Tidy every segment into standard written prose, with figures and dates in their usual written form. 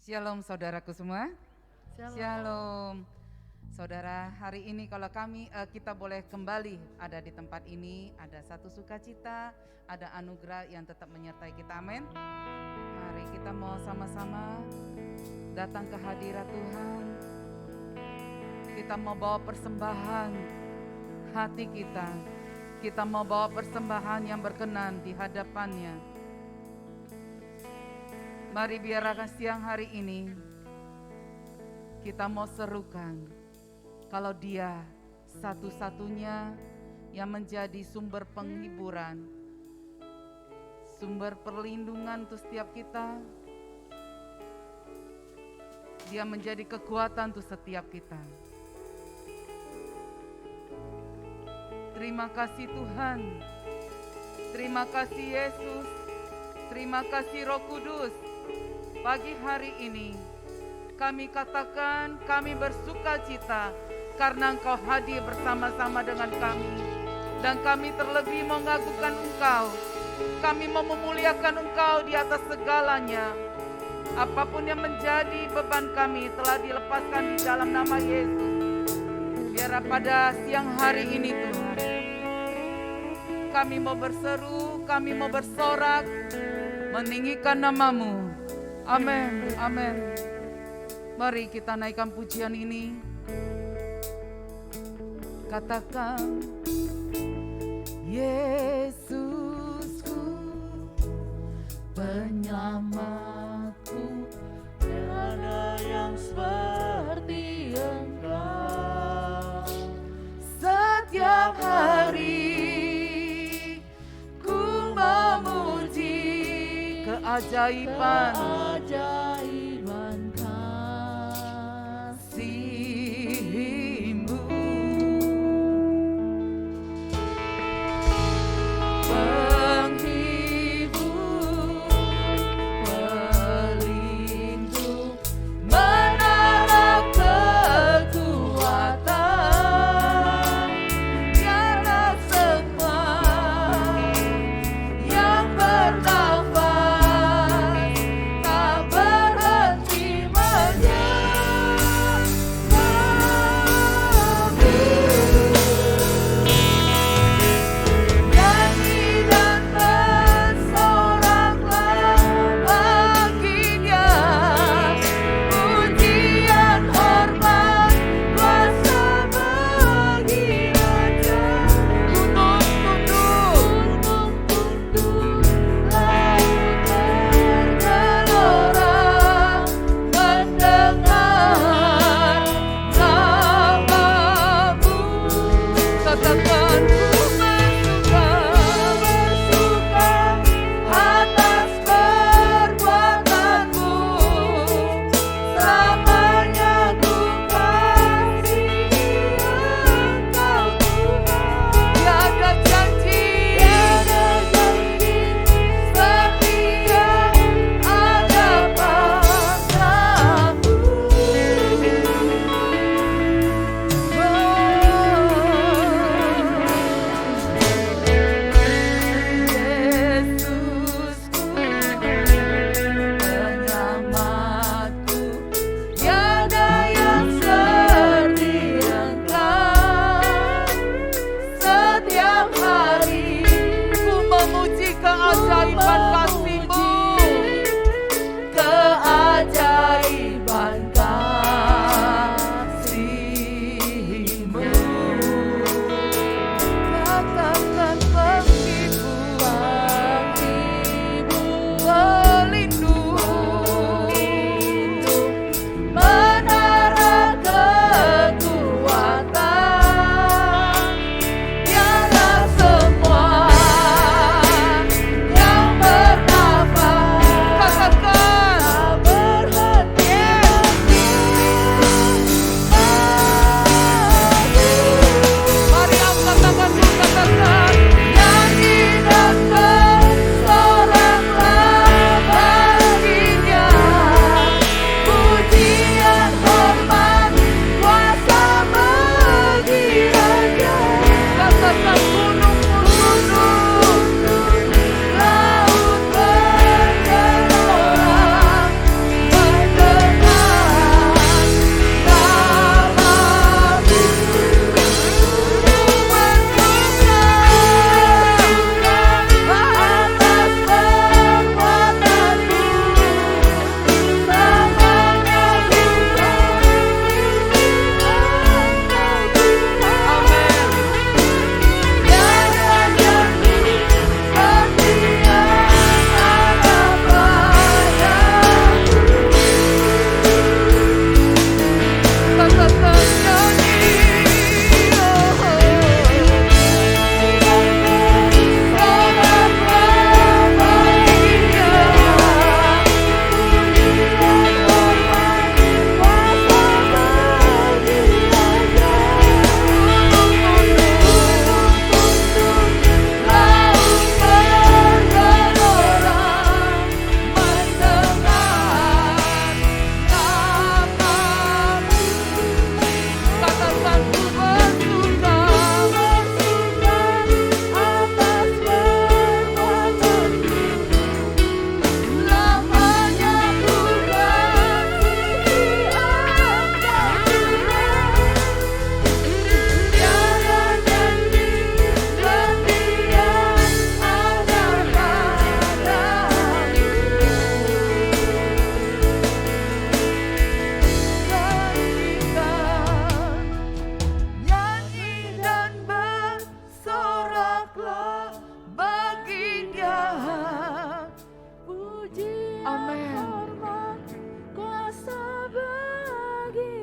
Shalom saudaraku semua. Shalom. Shalom. Saudara, hari ini kalau kita boleh kembali ada di tempat ini, ada satu sukacita, ada anugerah yang tetap menyertai kita. Amin. Mari kita mau sama-sama datang ke hadirat Tuhan. Kita mau bawa persembahan hati kita. Kita mau bawa persembahan yang berkenan di hadapannya. Mari biarkan siang hari ini kita mau serukan kalau Dia satu-satunya yang menjadi sumber penghiburan, sumber perlindungan untuk setiap kita. Dia menjadi kekuatan untuk setiap kita. Terima kasih Tuhan. Terima kasih Yesus. Terima kasih Roh Kudus. Pagi hari ini kami katakan kami bersuka cita karena Engkau hadir bersama-sama dengan kami. Dan kami terlebih mengagungkan Engkau. Kami mau memuliakan Engkau di atas segalanya. Apapun yang menjadi beban kami telah dilepaskan di dalam nama Yesus. Biar pada siang hari ini Tuhan, kami mau berseru, kami mau bersorak, meninggikan nama-Mu. Amin, amin. Mari kita naikkan pujian ini. Katakan, Yesusku, penyelamatku, Tiada yang seperti Engkau. setiap hari ku memuji keajaiban kasih-Mu. Penghibur, pelindung, menara kekuatan, tiada semua yang bernafas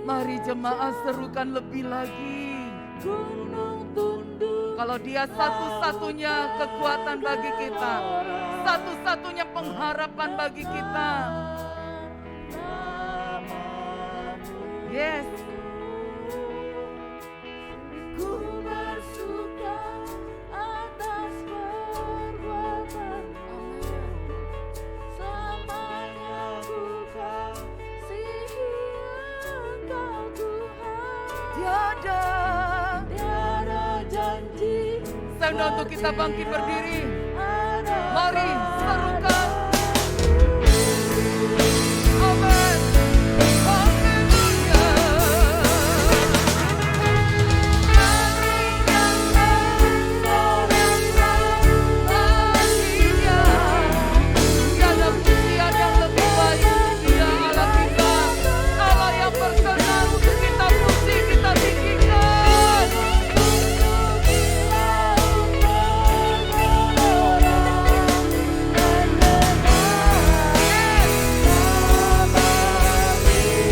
Mari jemaat serukan lebih lagi. gunung tunduk. Kalau Dia satu-satunya kekuatan bagi kita, satu-satunya pengharapan bagi kita. Yes. Ku bersuka atas perbuatan. Selamanya ku kasihi Engkau Tuhan. Tiada. Tiada janji Sehingga untuk kita bangkit berdiri. ada. Mari serukan. Amin. Haleluya. Tiada pujian yang lebih baik. Dia Allah kita, Allah yang berkenan untuk kita puji, kita tinggikan.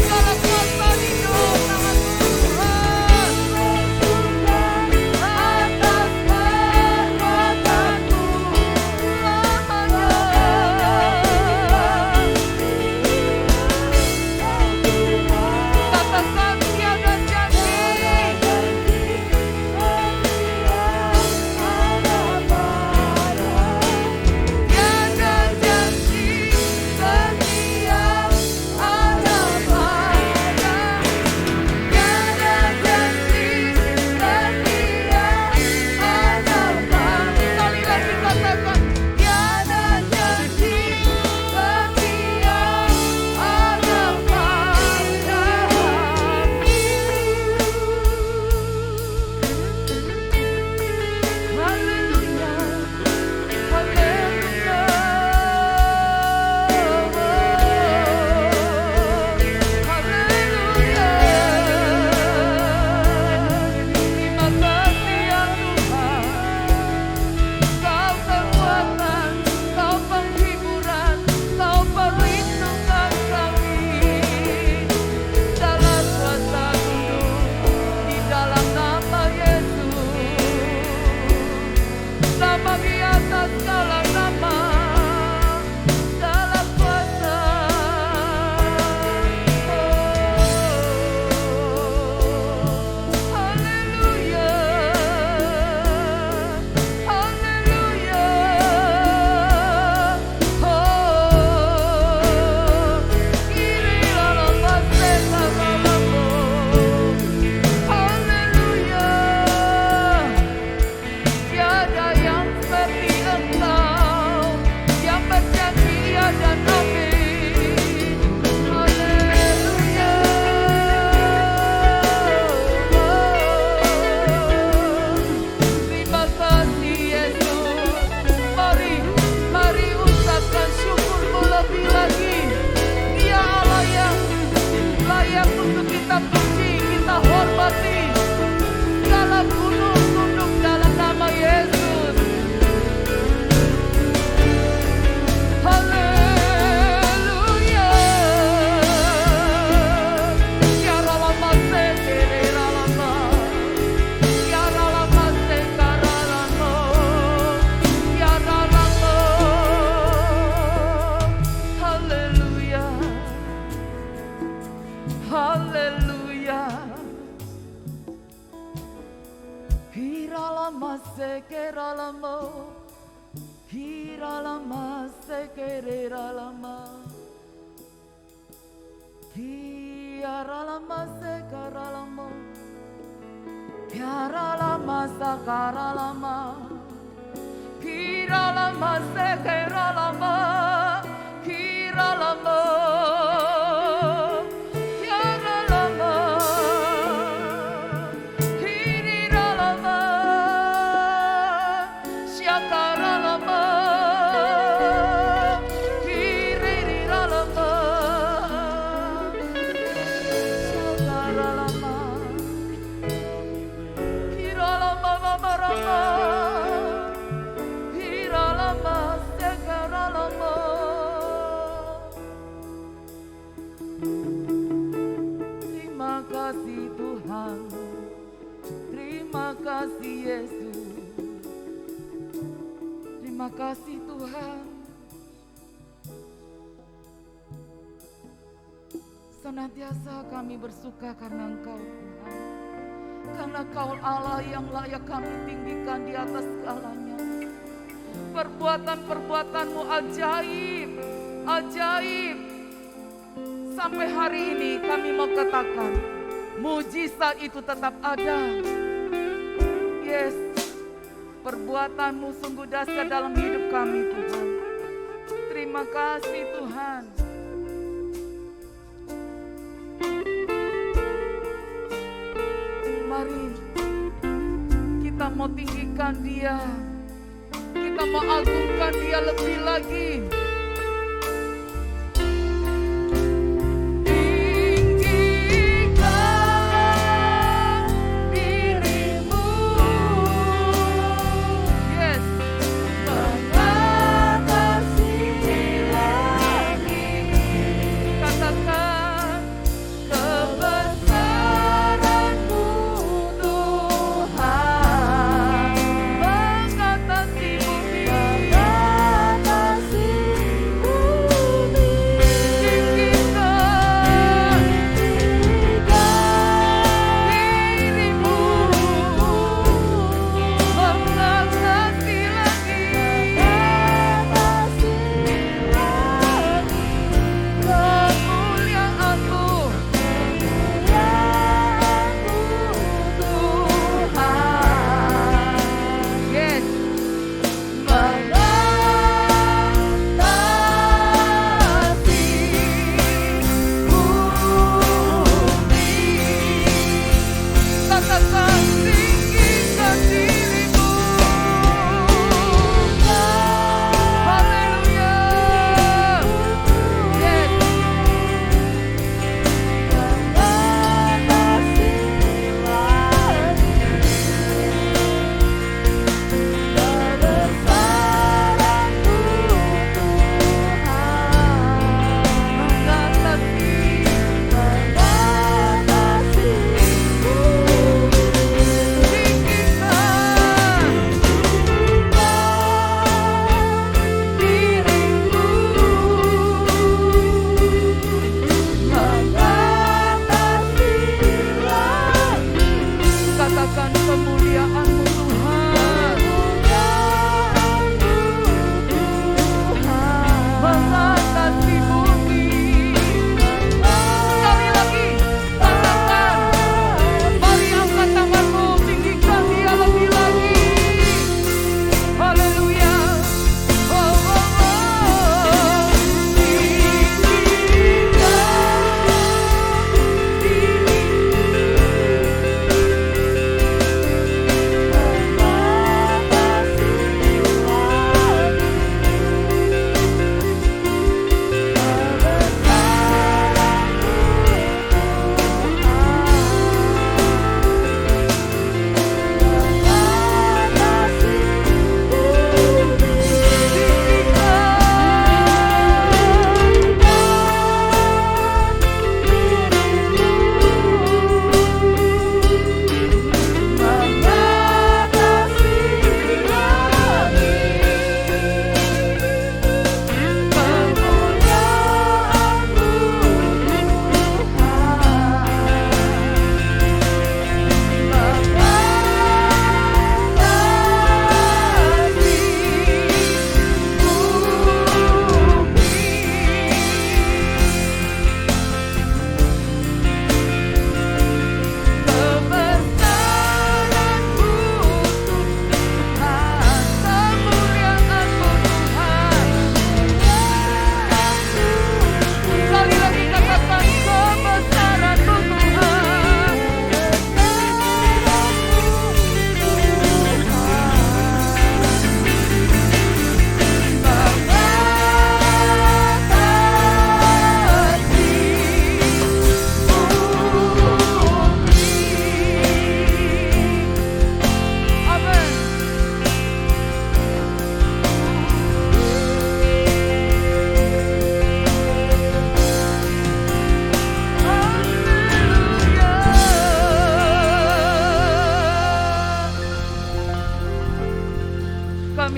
Segala kuasa hidup tangan Tuhan. Atas perbuatanku katakan tiada janji. Tiada janji setia ada pada. Tiada janji setia ada pada. Sekali lagi katakan tiada janji setia ada padamu. Haleluya. Terima kasih ya Tuhan. Kau kekuatan, Kau penghiburan, Kau perlindungan kami. Dalam kuasa duduk di dalam nama Yesus. Nama di atas segala nama, dalam kuasa. Haleluya, haleluya. Kiri lalang pasir lalang. Haleluya. Tiada yang seperti Engkau, yang berjanji ya dan amin. Haleluya. Terima kasih Yesus. Mari ucapkan syukurmu lebih lagi. Dia Allah yang layak untuk kita puji, kita hormati. Segala gunung tunduk dalam nama Yesus. Haleluya. Ya Rama sekere Rama. Ya Rama sekara Rama. Ya Rama. Haleluya. Haleluya. Hiralama sekeralamo, hiralama sekeralama, hiralama sekeralamo, hiralama sakaralama, hiralama sekeralama, hiralama. kasih Tuhan, terima kasih Yesus, terima kasih Tuhan. Senantiasa kami bersuka karena Engkau Tuhan, karena Kau Allah yang layak kami tinggikan di atas segalanya. Perbuatan-perbuatan-Mu ajaib, ajaib. Sampai hari ini kami mau katakan, mujizat itu tetap ada. Yes, perbuatan-Mu sungguh dahsyat dalam hidup kami Tuhan. Terima kasih Tuhan. Mari kita mau tinggikan Dia, kita mau agungkan Dia lebih lagi. Mengatasi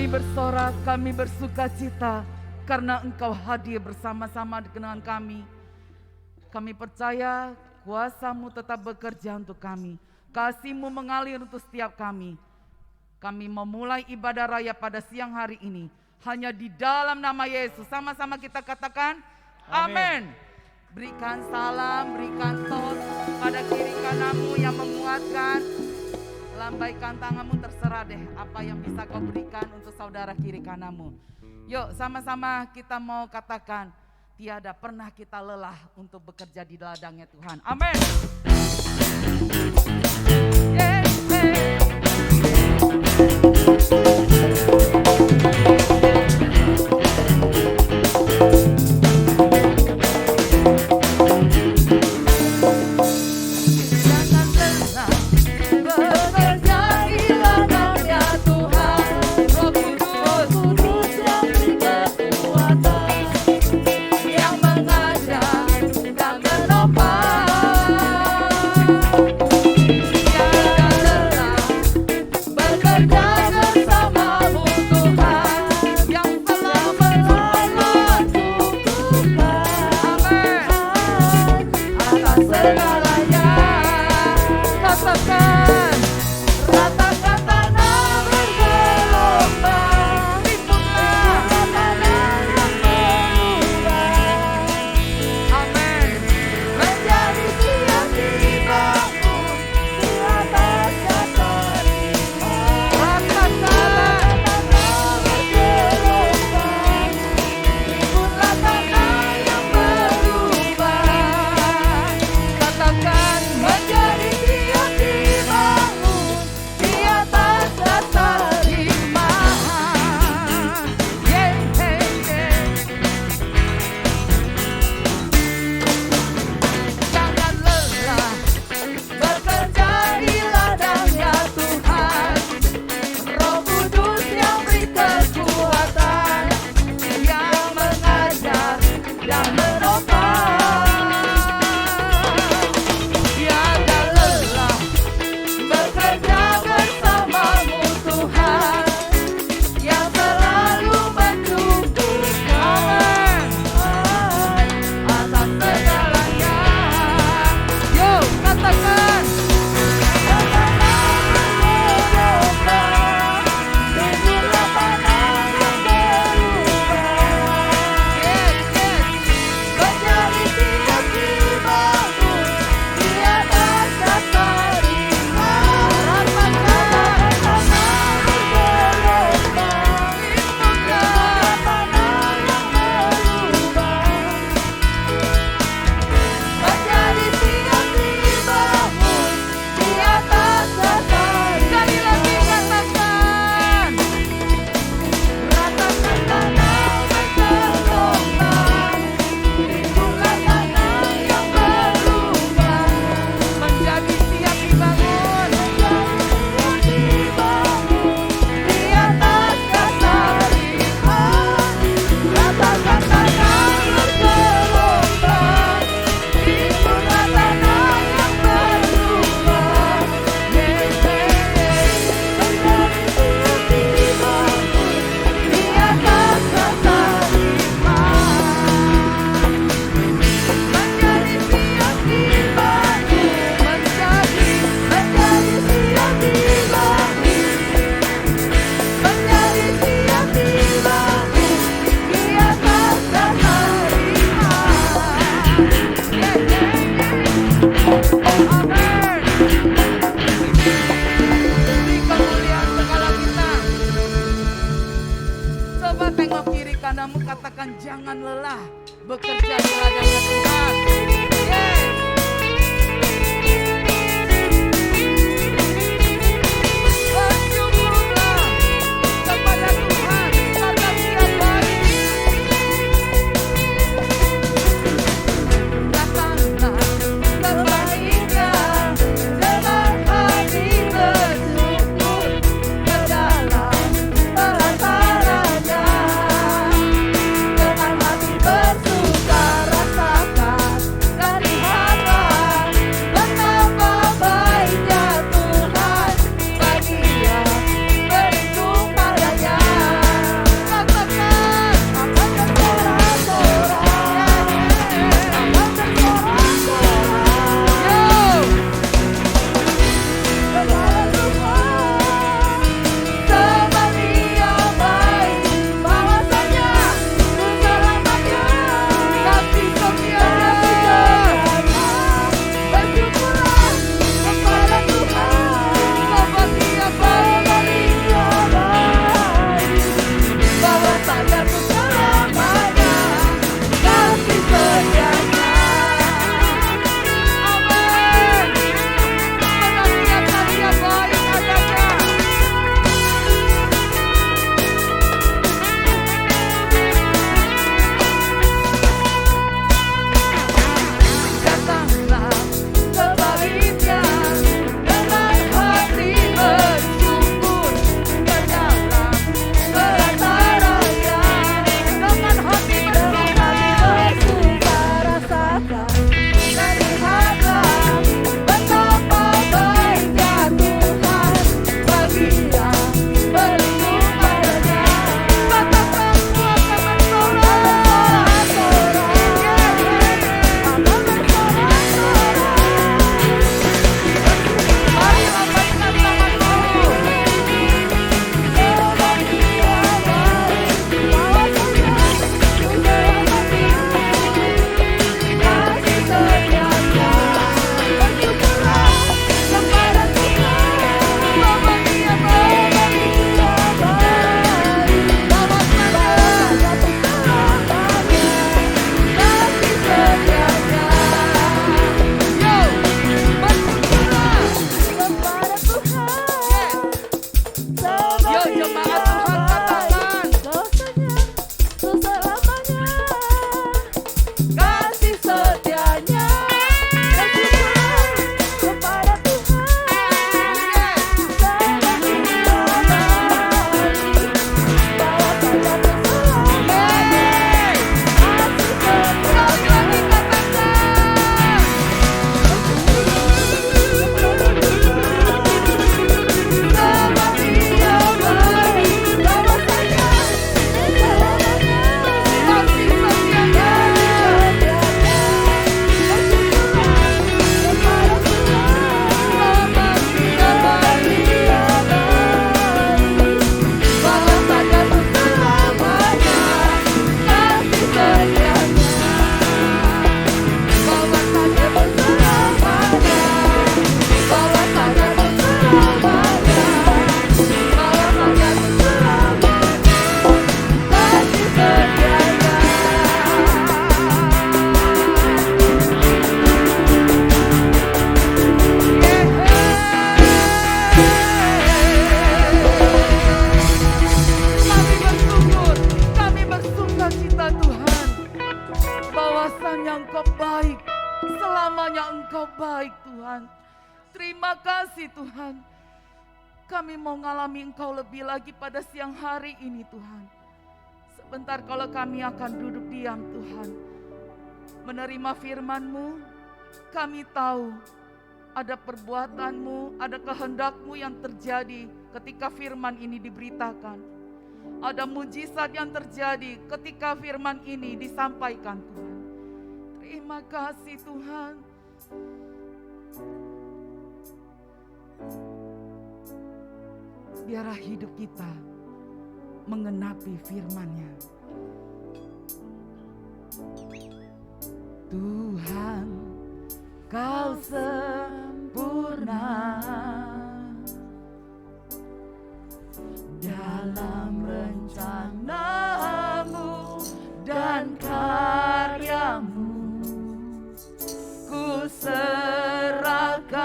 Kami bersorak, kami bersuka cita karena Engkau hadir bersama-sama dengan kami. Kami percaya kuasa-Mu tetap bekerja untuk kami. Kasih-Mu mengalir untuk setiap kami. Kami memulai ibadah raya pada siang hari ini hanya di dalam nama Yesus. Sama-sama kita katakan amin. Berikan salam, berikan tos pada kiri kananmu yang menguatkan. Lambaikan tanganmu, terserah deh apa yang bisa kau berikan untuk saudara kiri kananmu. Yuk sama-sama kita mau katakan, tiada pernah kita lelah untuk bekerja di ladangnya Tuhan. Amin. Yang mengajar dan menopang. Kami bersuka cita Tuhan, bahwasannya Engkau baik, selamanya Engkau baik Tuhan. Terima kasih Tuhan. Kami mau ngalami Engkau lebih lagi pada siang hari ini Tuhan. Sebentar kalau kami akan duduk diam Tuhan, menerima firman-Mu. Kami tahu ada perbuatan-Mu, ada kehendak-Mu yang terjadi ketika firman ini diberitakan. Ada mujizat yang terjadi ketika firman ini disampaikan Tuhan. Terima kasih Tuhan. Biarlah hidup kita mengenapi firman-Nya. Tuhan, Kau sempurna dalam rencana-Mu dan karya-Mu. Ku serahkan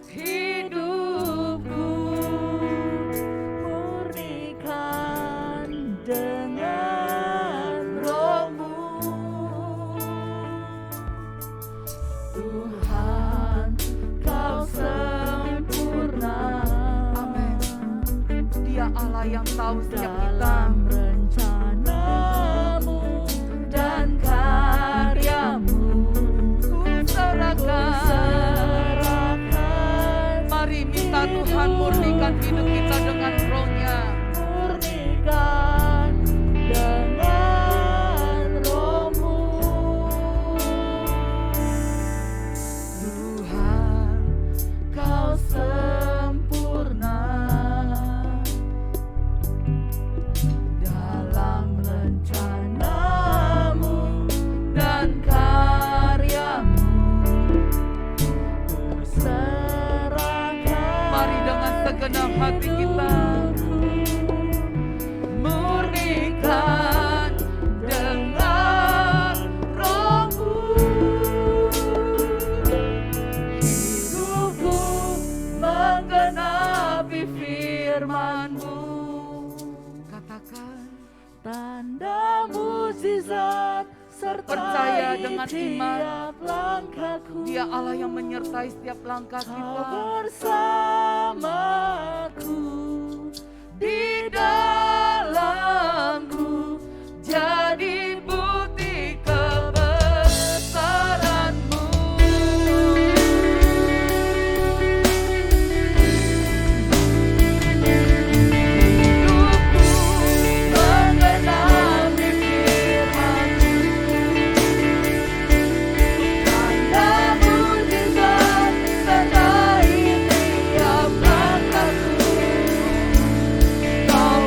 hidupku, murnikan dengan Roh-Mu. Tuhan, Kau sempurna. Amin. Dia Allah yang tahu setiap kita. Dalam rencana-Mu dan karya-Mu, Ku serahkan. Mari minta Tuhan murnikan hidup kita dengan Roh-Nya. murnikan dengan Roh-Mu. Tuhan, Kau sempurna dalam rencana-Mu dan karya-Mu. Ku serahkan. Mari dengan segenap hati kita murnikan dengan Roh-Mu. Hidupku menggenapi firman-Mu. Katakan, Tanda mukjizat sertai percaya dengan iman. tiap langkahku. Dia Allah yang menyertai setiap langkah Kau kita. bersamaku Di dalamku jadi bukti kebesaran-Mu. Hidupku mengenapi firman-Mu. Tanda mujizat sertai tiap langkahku. Kau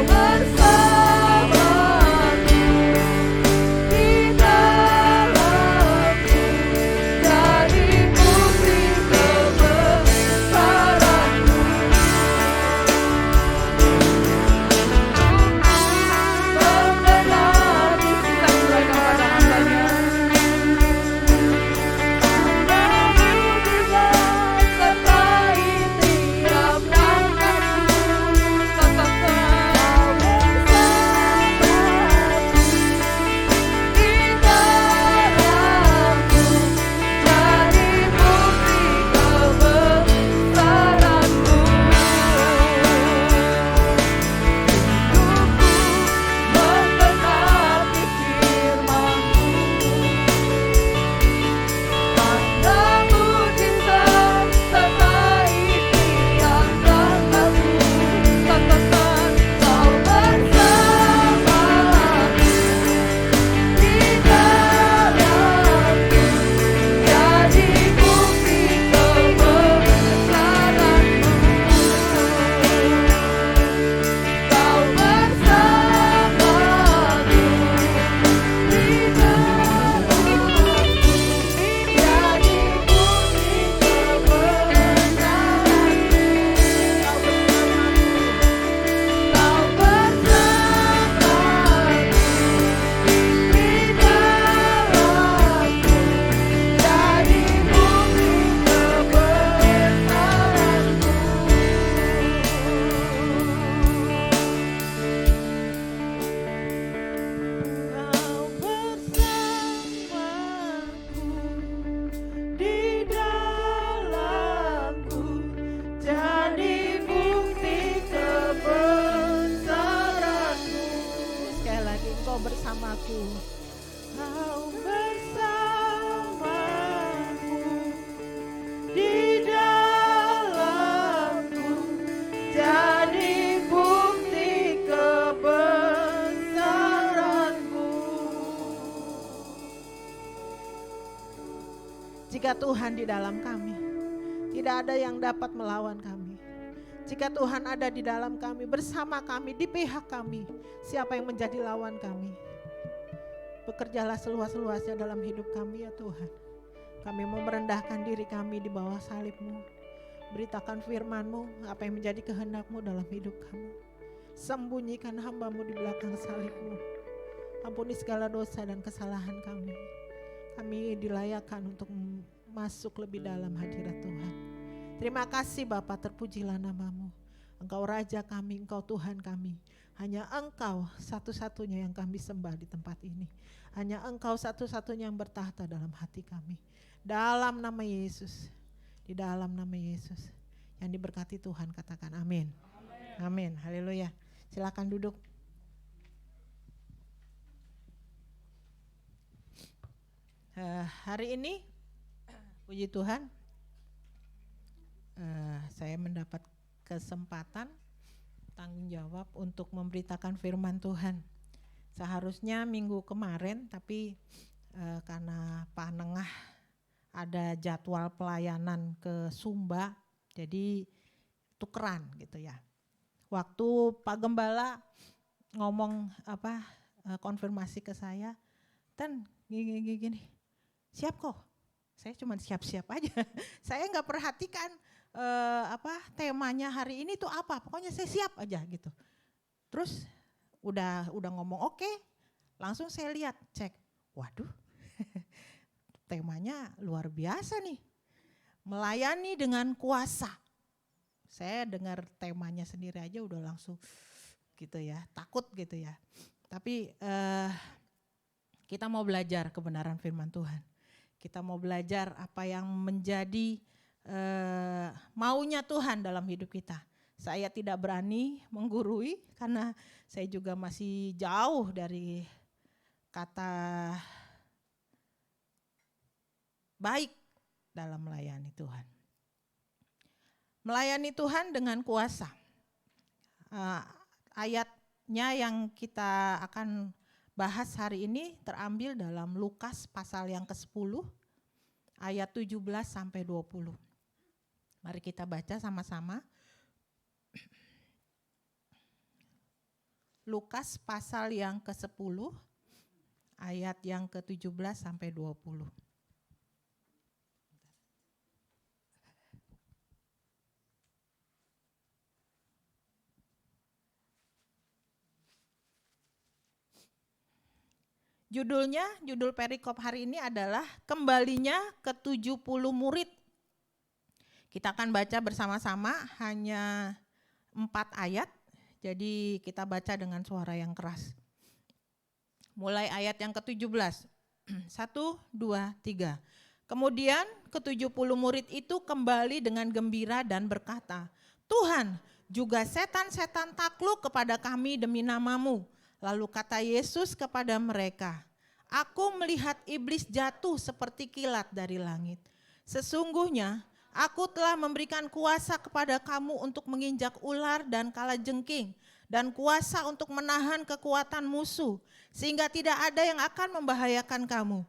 ada Tuhan di dalam kami, tidak ada yang dapat melawan kami. Jika Tuhan ada di dalam kami, bersama kami, di pihak kami, siapa yang menjadi lawan kami? Bekerjalah seluas-luasnya dalam hidup kami ya Tuhan. Kami mau merendahkan diri kami di bawah salib-Mu. Beritakan firman-Mu, apa yang menjadi kehendak-Mu dalam hidup kami. Sembunyikan hamba-Mu di belakang salib-Mu. Ampuni segala dosa dan kesalahan kami. Kami dilayakkan untuk masuk lebih dalam hadirat Tuhan. Terima kasih Bapa, terpujilah nama-Mu. Engkau Raja kami, Engkau Tuhan kami. Hanya Engkau satu-satunya yang kami sembah di tempat ini. Hanya Engkau satu-satunya yang bertahta dalam hati kami. Dalam nama Yesus, di dalam nama Yesus. Yang diberkati Tuhan katakan amin. Amin, haleluya. Silakan duduk. Hari ini, puji Tuhan, saya mendapat kesempatan, tanggung jawab untuk memberitakan firman Tuhan. Seharusnya minggu kemarin, tapi karena Pak Nengah ada jadwal pelayanan ke Sumba, jadi tukeran gitu ya. Waktu Pak Gembala ngomong konfirmasi ke saya, Tan gini, siap kok. Saya cuma siap-siap aja. Saya nggak perhatikan temanya hari ini tuh apa. Pokoknya saya siap aja gitu. Terus udah ngomong oke, langsung saya lihat cek. Waduh, temanya luar biasa nih. Melayani dengan kuasa. Saya dengar temanya sendiri aja udah langsung gitu ya, takut gitu ya. Tapi kita mau belajar kebenaran firman Tuhan. Kita mau belajar apa yang menjadi maunya Tuhan dalam hidup kita. Saya tidak berani menggurui karena saya juga masih jauh dari kata baik dalam melayani Tuhan. Melayani Tuhan dengan kuasa. Ayatnya yang kita akan bahas hari ini terambil dalam Lukas pasal yang ke-10 ayat 17 sampai 20. Mari kita baca sama-sama. Lukas pasal yang ke-10 ayat yang ke-17 sampai 20. Judul perikop hari ini adalah kembalinya ke 70 murid. Kita akan baca bersama-sama hanya 4 ayat, jadi kita baca dengan suara yang keras. Mulai ayat yang ke-17, 1, 2, 3. Kemudian ke-70 murid itu kembali dengan gembira dan berkata, Tuhan, juga setan-setan takluk kepada kami demi nama-Mu. Lalu kata Yesus kepada mereka, aku melihat iblis jatuh seperti kilat dari langit. Sesungguhnya aku telah memberikan kuasa kepada kamu untuk menginjak ular dan kalajengking, dan kuasa untuk menahan kekuatan musuh, sehingga tidak ada yang akan membahayakan kamu.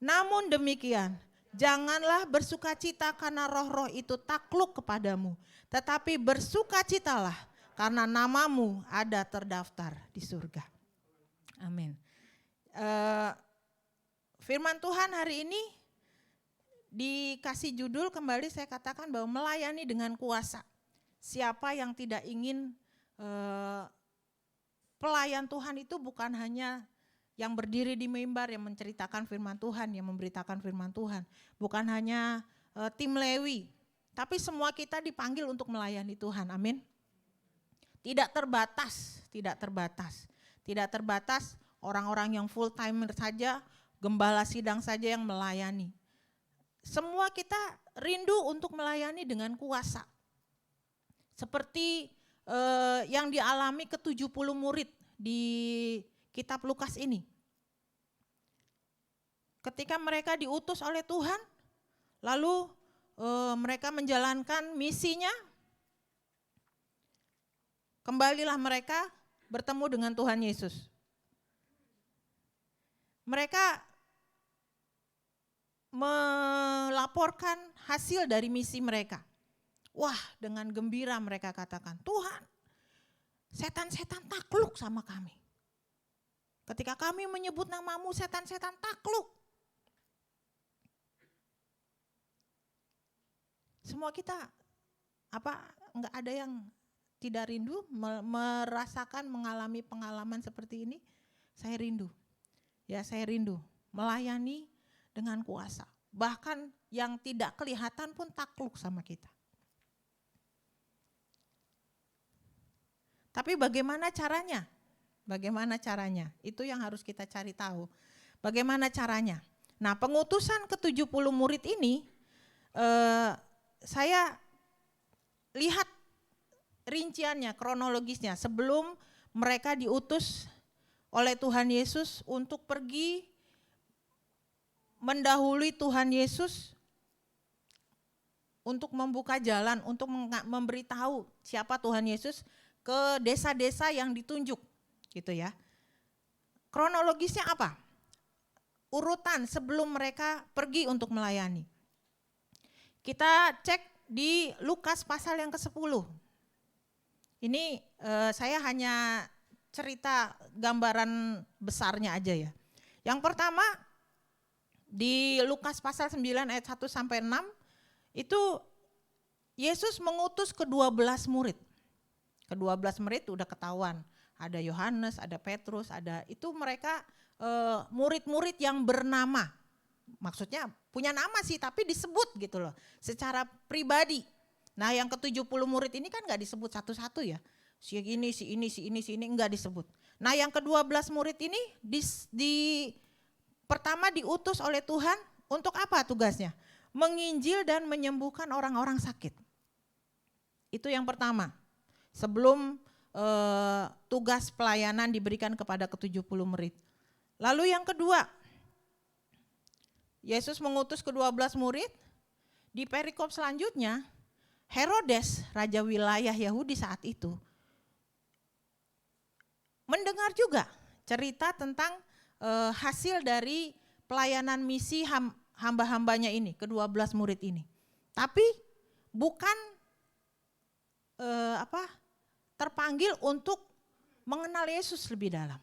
Namun demikian, janganlah bersukacita karena roh-roh itu takluk kepadamu, tetapi bersukacitalah karena namamu ada terdaftar di surga. Amin. Firman Tuhan hari ini dikasih judul, kembali saya katakan bahwa melayani dengan kuasa. Siapa yang tidak ingin pelayan Tuhan itu bukan hanya yang berdiri di mimbar yang menceritakan firman Tuhan, yang memberitakan firman Tuhan. Bukan hanya tim Lewi, tapi semua kita dipanggil untuk melayani Tuhan. Amin. Tidak terbatas. Tidak terbatas orang-orang yang full timer saja, gembala sidang saja yang melayani. Semua kita rindu untuk melayani dengan kuasa. Seperti yang dialami ke-70 murid di kitab Lukas ini. Ketika mereka diutus oleh Tuhan, lalu mereka menjalankan misinya, kembalilah mereka bertemu dengan Tuhan Yesus. Mereka melaporkan hasil dari misi mereka. Wah, dengan gembira mereka katakan, Tuhan, setan-setan takluk sama kami. Ketika kami menyebut namamu, setan-setan takluk. Semua kita, enggak ada yang tidak rindu merasakan, mengalami pengalaman seperti ini? Saya rindu. Ya, saya rindu melayani dengan kuasa. Bahkan yang tidak kelihatan pun takluk sama kita. Tapi bagaimana caranya? Bagaimana caranya? Itu yang harus kita cari tahu. Bagaimana caranya? Nah, pengutusan ke-70 murid ini saya lihat rinciannya, kronologisnya sebelum mereka diutus oleh Tuhan Yesus untuk pergi mendahului Tuhan Yesus untuk membuka jalan, untuk memberitahu siapa Tuhan Yesus ke desa-desa yang ditunjuk, gitu ya. Kronologisnya apa? Urutan sebelum mereka pergi untuk melayani. Kita cek di Lukas pasal yang ke-10. Ini saya hanya cerita gambaran besarnya aja ya. Yang pertama di Lukas pasal 9 ayat 1 sampai 6 itu Yesus mengutus ke-12 murid. Ke-12 murid udah ketahuan, ada Yohanes, ada Petrus, ada itu mereka murid-murid yang bernama. Maksudnya punya nama sih tapi disebut gitu loh secara pribadi. Nah, yang ke-70 murid ini kan enggak disebut satu-satu ya. Si ini, si ini enggak disebut. Nah, yang ke-12 murid ini pertama diutus oleh Tuhan untuk apa tugasnya? Menginjil dan menyembuhkan orang-orang sakit. Itu yang pertama. Sebelum tugas pelayanan diberikan kepada ke-70 murid. Lalu yang kedua, Yesus mengutus ke-12 murid. Di perikop selanjutnya, Herodes, raja wilayah Yahudi saat itu, mendengar juga cerita tentang hasil dari pelayanan misi hamba-hambanya ini, ke-12 murid ini. Tapi bukan terpanggil untuk mengenal Yesus lebih dalam.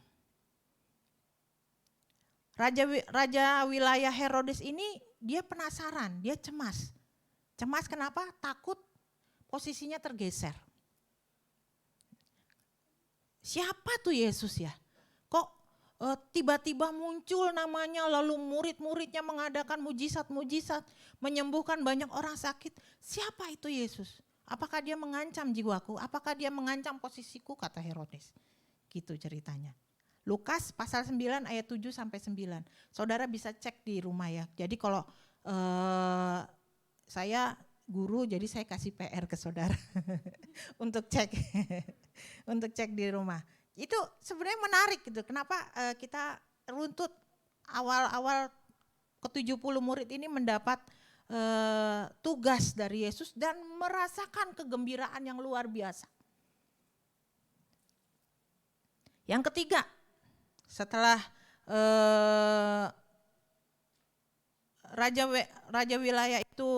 Raja wilayah Herodes ini dia penasaran, dia cemas. Cemas kenapa? Takut posisinya tergeser. Siapa tuh Yesus ya? Kok tiba-tiba muncul namanya lalu murid-muridnya mengadakan mujizat-mujizat, menyembuhkan banyak orang sakit. Siapa itu Yesus? Apakah dia mengancam jiwaku? Apakah dia mengancam posisiku? Kata Herodes. Gitu ceritanya. Lukas pasal 9 ayat 7 sampai 9. Saudara bisa cek di rumah ya. Jadi kalau saya guru jadi saya kasih PR ke saudara untuk cek untuk cek di rumah. Itu sebenarnya menarik gitu. Kenapa kita runtut awal-awal ke-70 murid ini mendapat tugas dari Yesus dan merasakan kegembiraan yang luar biasa. Yang ketiga, setelah raja wilayah itu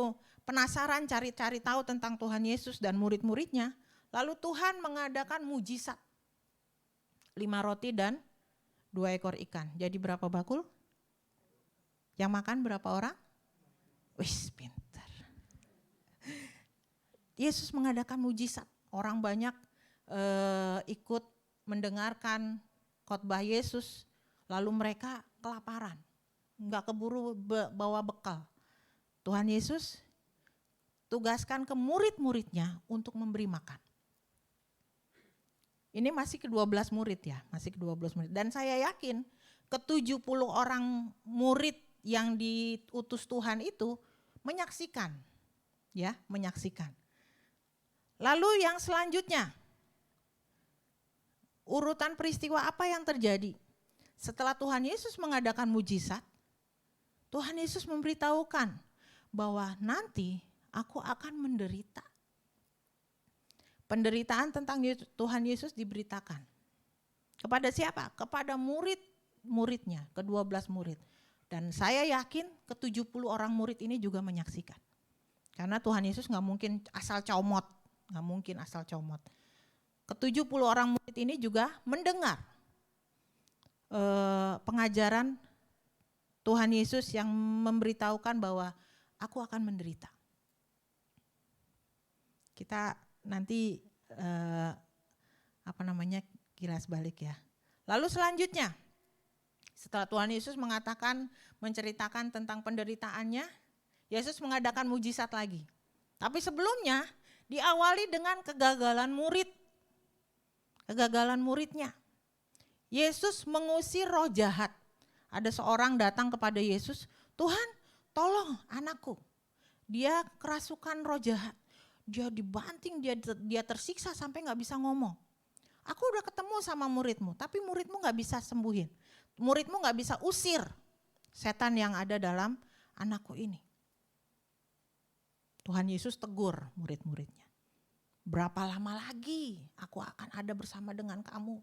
penasaran cari-cari tahu tentang Tuhan Yesus dan murid-muridnya, lalu Tuhan mengadakan mujizat. 5 roti dan 2 ekor ikan. Jadi berapa bakul? Yang makan berapa orang? Wih, pintar. Yesus mengadakan mujizat. Orang banyak ikut mendengarkan khotbah Yesus, lalu mereka kelaparan, enggak keburu bawa bekal. Tuhan Yesus tugaskan ke murid-muridnya untuk memberi makan. Ini masih ke-12 murid ya, masih ke-12 murid. Dan saya yakin ke-70 orang murid yang diutus Tuhan itu menyaksikan, ya, menyaksikan. Lalu yang selanjutnya, urutan peristiwa apa yang terjadi? Setelah Tuhan Yesus mengadakan mujizat, Tuhan Yesus memberitahukan bahwa nanti aku akan menderita. Penderitaan tentang Tuhan Yesus diberitakan. Kepada siapa? Kepada murid-muridnya, ke-12 murid. Dan saya yakin ke-70 orang murid ini juga menyaksikan. Karena Tuhan Yesus nggak mungkin asal comot, nggak mungkin asal comot. Ke-70 orang murid ini juga mendengar pengajaran Tuhan Yesus yang memberitahukan bahwa aku akan menderita. Kita nanti kilas balik ya. Lalu selanjutnya, setelah Tuhan Yesus menceritakan tentang penderitaannya, Yesus mengadakan mujizat lagi. Tapi sebelumnya diawali dengan kegagalan muridnya. Yesus mengusir roh jahat. Ada seorang datang kepada Yesus, Tuhan tolong anakku, dia kerasukan roh jahat. Dia dibanting, dia tersiksa sampai gak bisa ngomong. Aku udah ketemu sama muridmu, tapi muridmu gak bisa sembuhin. Muridmu gak bisa usir setan yang ada dalam anakku ini. Tuhan Yesus tegur murid-muridnya. Berapa lama lagi aku akan ada bersama dengan kamu?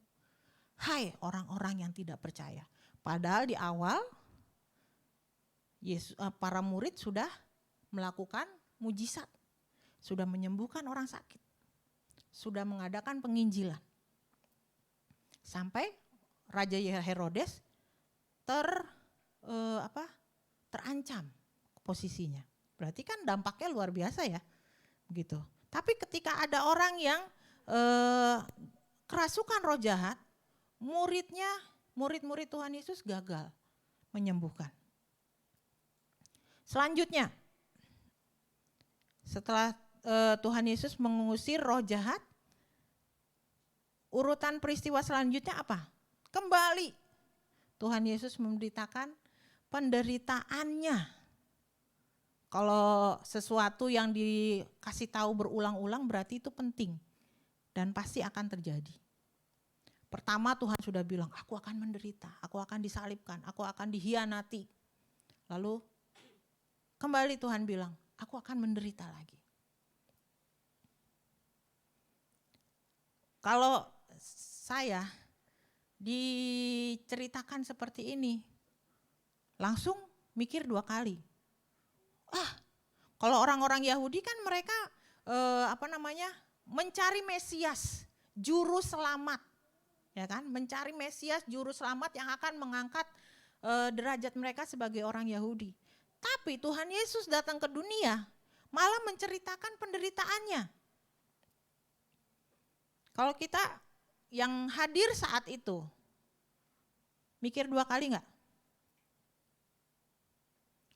Hai orang-orang yang tidak percaya. Padahal di awal para murid sudah melakukan mujizat. Sudah menyembuhkan orang sakit. Sudah mengadakan penginjilan. Sampai Raja Herodes terancam posisinya. Berarti kan dampaknya luar biasa ya, gitu. Tapi ketika ada orang yang kerasukan roh jahat, murid-murid Tuhan Yesus gagal menyembuhkan. Selanjutnya, setelah Tuhan Yesus mengusir roh jahat, urutan peristiwa selanjutnya apa? Kembali Tuhan Yesus memberitakan penderitaannya. Kalau sesuatu yang dikasih tahu berulang-ulang berarti itu penting dan pasti akan terjadi. Pertama Tuhan sudah bilang, aku akan menderita, aku akan disalibkan, aku akan dihianati. Lalu kembali Tuhan bilang, aku akan menderita lagi. Kalau saya diceritakan seperti ini, langsung mikir 2 kali. Kalau orang-orang Yahudi kan mereka mencari Mesias, juru selamat, ya kan? Mencari Mesias, juru selamat yang akan mengangkat derajat mereka sebagai orang Yahudi. Tapi Tuhan Yesus datang ke dunia, malah menceritakan penderitaannya. Kalau kita yang hadir saat itu, mikir 2 kali enggak?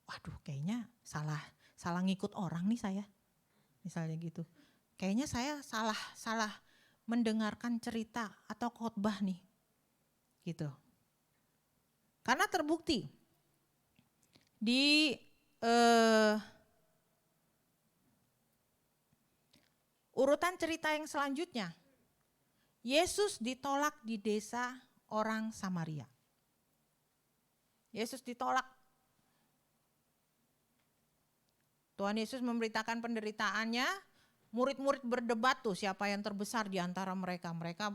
Waduh, kayaknya salah ngikut orang nih saya. Misalnya gitu. Kayaknya saya salah mendengarkan cerita atau khotbah nih. Gitu. Karena terbukti di urutan cerita yang selanjutnya, Yesus ditolak di desa orang Samaria. Yesus ditolak. Tuhan Yesus memberitakan penderitaannya, murid-murid berdebat tuh siapa yang terbesar di antara mereka. Mereka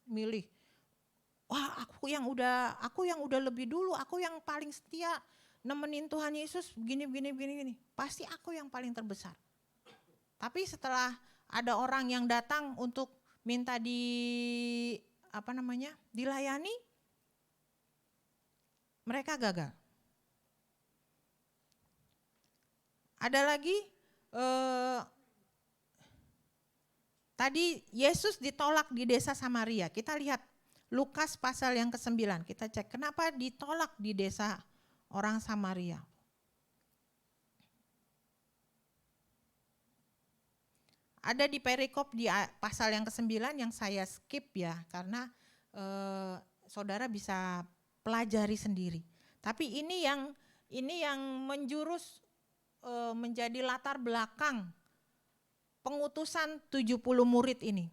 milih, wah aku yang udah lebih dulu, aku yang paling setia nemenin Tuhan Yesus begini. Pasti aku yang paling terbesar. Tapi setelah ada orang yang datang untuk minta dilayani, mereka gagal. Ada lagi, tadi Yesus ditolak di desa Samaria. Kita lihat Lukas pasal yang ke-9. Kita cek kenapa ditolak di desa orang Samaria. Ada di perikop di pasal yang ke-9 yang saya skip ya, karena saudara bisa pelajari sendiri. Tapi ini yang menjurus menjadi latar belakang pengutusan 70 murid ini.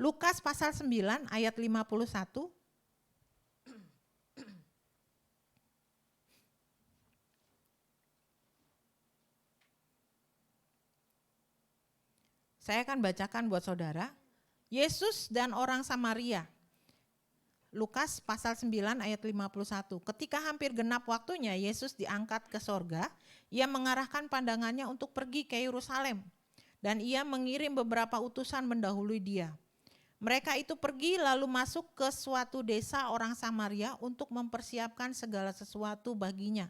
Lukas pasal 9 ayat 51. Saya akan bacakan buat saudara. Yesus dan orang Samaria. Lukas pasal 9 ayat 51. Ketika hampir genap waktunya Yesus diangkat ke sorga, ia mengarahkan pandangannya untuk pergi ke Yerusalem. Dan ia mengirim beberapa utusan mendahului dia. Mereka itu pergi lalu masuk ke suatu desa orang Samaria untuk mempersiapkan segala sesuatu baginya.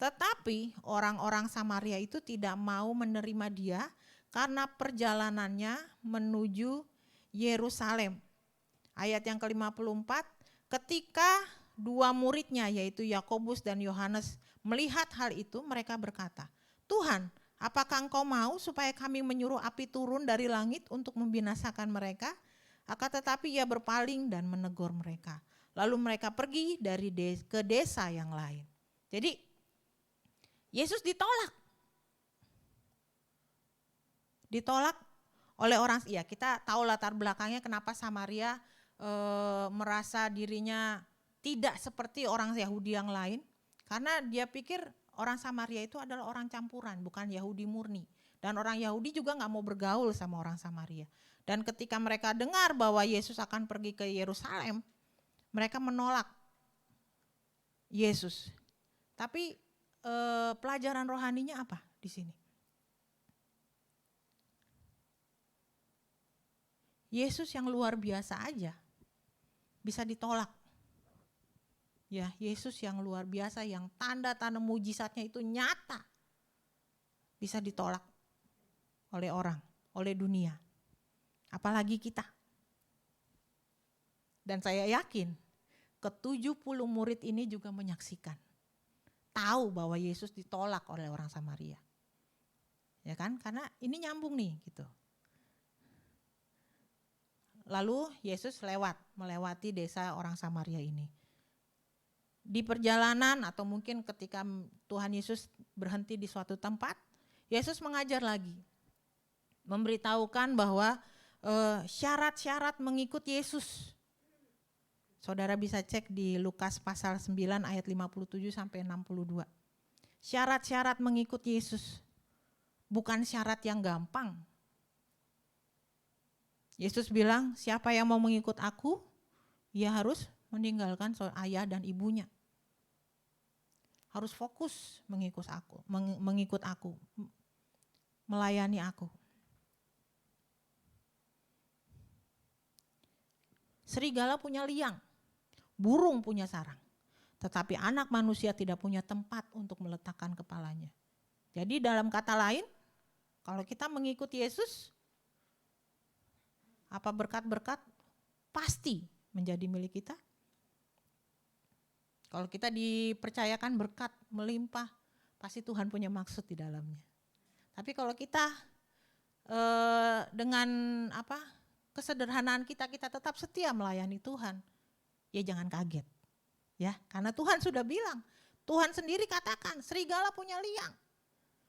Tetapi orang-orang Samaria itu tidak mau menerima dia karena perjalanannya menuju Yerusalem. Ayat yang ke-54, ketika dua muridnya yaitu Yakobus dan Yohanes melihat hal itu, mereka berkata, "Tuhan, apakah Engkau mau supaya kami menyuruh api turun dari langit untuk membinasakan mereka?" Akan tetapi ia berpaling dan menegur mereka. Lalu mereka pergi ke desa yang lain. Jadi Yesus ditolak. Ditolak oleh orang, ya kita tahu latar belakangnya kenapa Samaria merasa dirinya tidak seperti orang Yahudi yang lain. Karena dia pikir orang Samaria itu adalah orang campuran, bukan Yahudi murni. Dan orang Yahudi juga gak mau bergaul sama orang Samaria. Dan ketika mereka dengar bahwa Yesus akan pergi ke Yerusalem, mereka menolak Yesus. Tapi pelajaran rohaninya apa di sini? Yesus yang luar biasa aja bisa ditolak. Ya, Yesus yang luar biasa, yang tanda-tanda mujizatnya itu nyata, bisa ditolak oleh orang, oleh dunia. Apalagi kita. Dan saya yakin ke-70 murid ini juga menyaksikan. Tahu bahwa Yesus ditolak oleh orang Samaria. Ya kan? Karena ini nyambung nih gitu. Lalu Yesus melewati desa orang Samaria ini. Di perjalanan atau mungkin ketika Tuhan Yesus berhenti di suatu tempat, Yesus mengajar lagi. Memberitahukan bahwa syarat-syarat mengikut Yesus. Saudara bisa cek di Lukas pasal 9 ayat 57 sampai 62. Syarat-syarat mengikut Yesus. Bukan syarat yang gampang. Yesus bilang, siapa yang mau mengikut aku, ia harus meninggalkan ayah dan ibunya. Harus fokus mengikut aku, melayani aku. Serigala punya liang, burung punya sarang, tetapi anak manusia tidak punya tempat untuk meletakkan kepalanya. Jadi dalam kata lain, kalau kita mengikuti Yesus, apa berkat-berkat pasti menjadi milik kita. Kalau kita dipercayakan berkat melimpah, pasti Tuhan punya maksud di dalamnya. Tapi kalau kita dengan kesederhanaan kita tetap setia melayani Tuhan, ya jangan kaget. Ya, karena Tuhan sudah bilang, Tuhan sendiri katakan, serigala punya liang,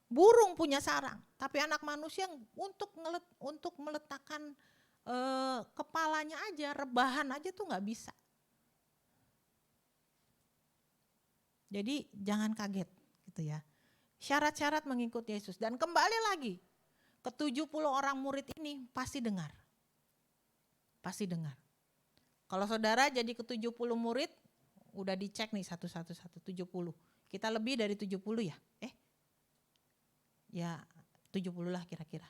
burung punya sarang, tapi anak manusia untuk meletakkan kepalanya aja, rebahan aja tuh nggak bisa. Jadi jangan kaget gitu ya. Syarat-syarat mengikuti Yesus. Dan kembali lagi, ke-70 orang murid ini pasti dengar. Pasti dengar. Kalau saudara jadi ke-70 murid, udah dicek nih satu-satu 70. Kita lebih dari 70 ya? Ya 70 lah kira-kira.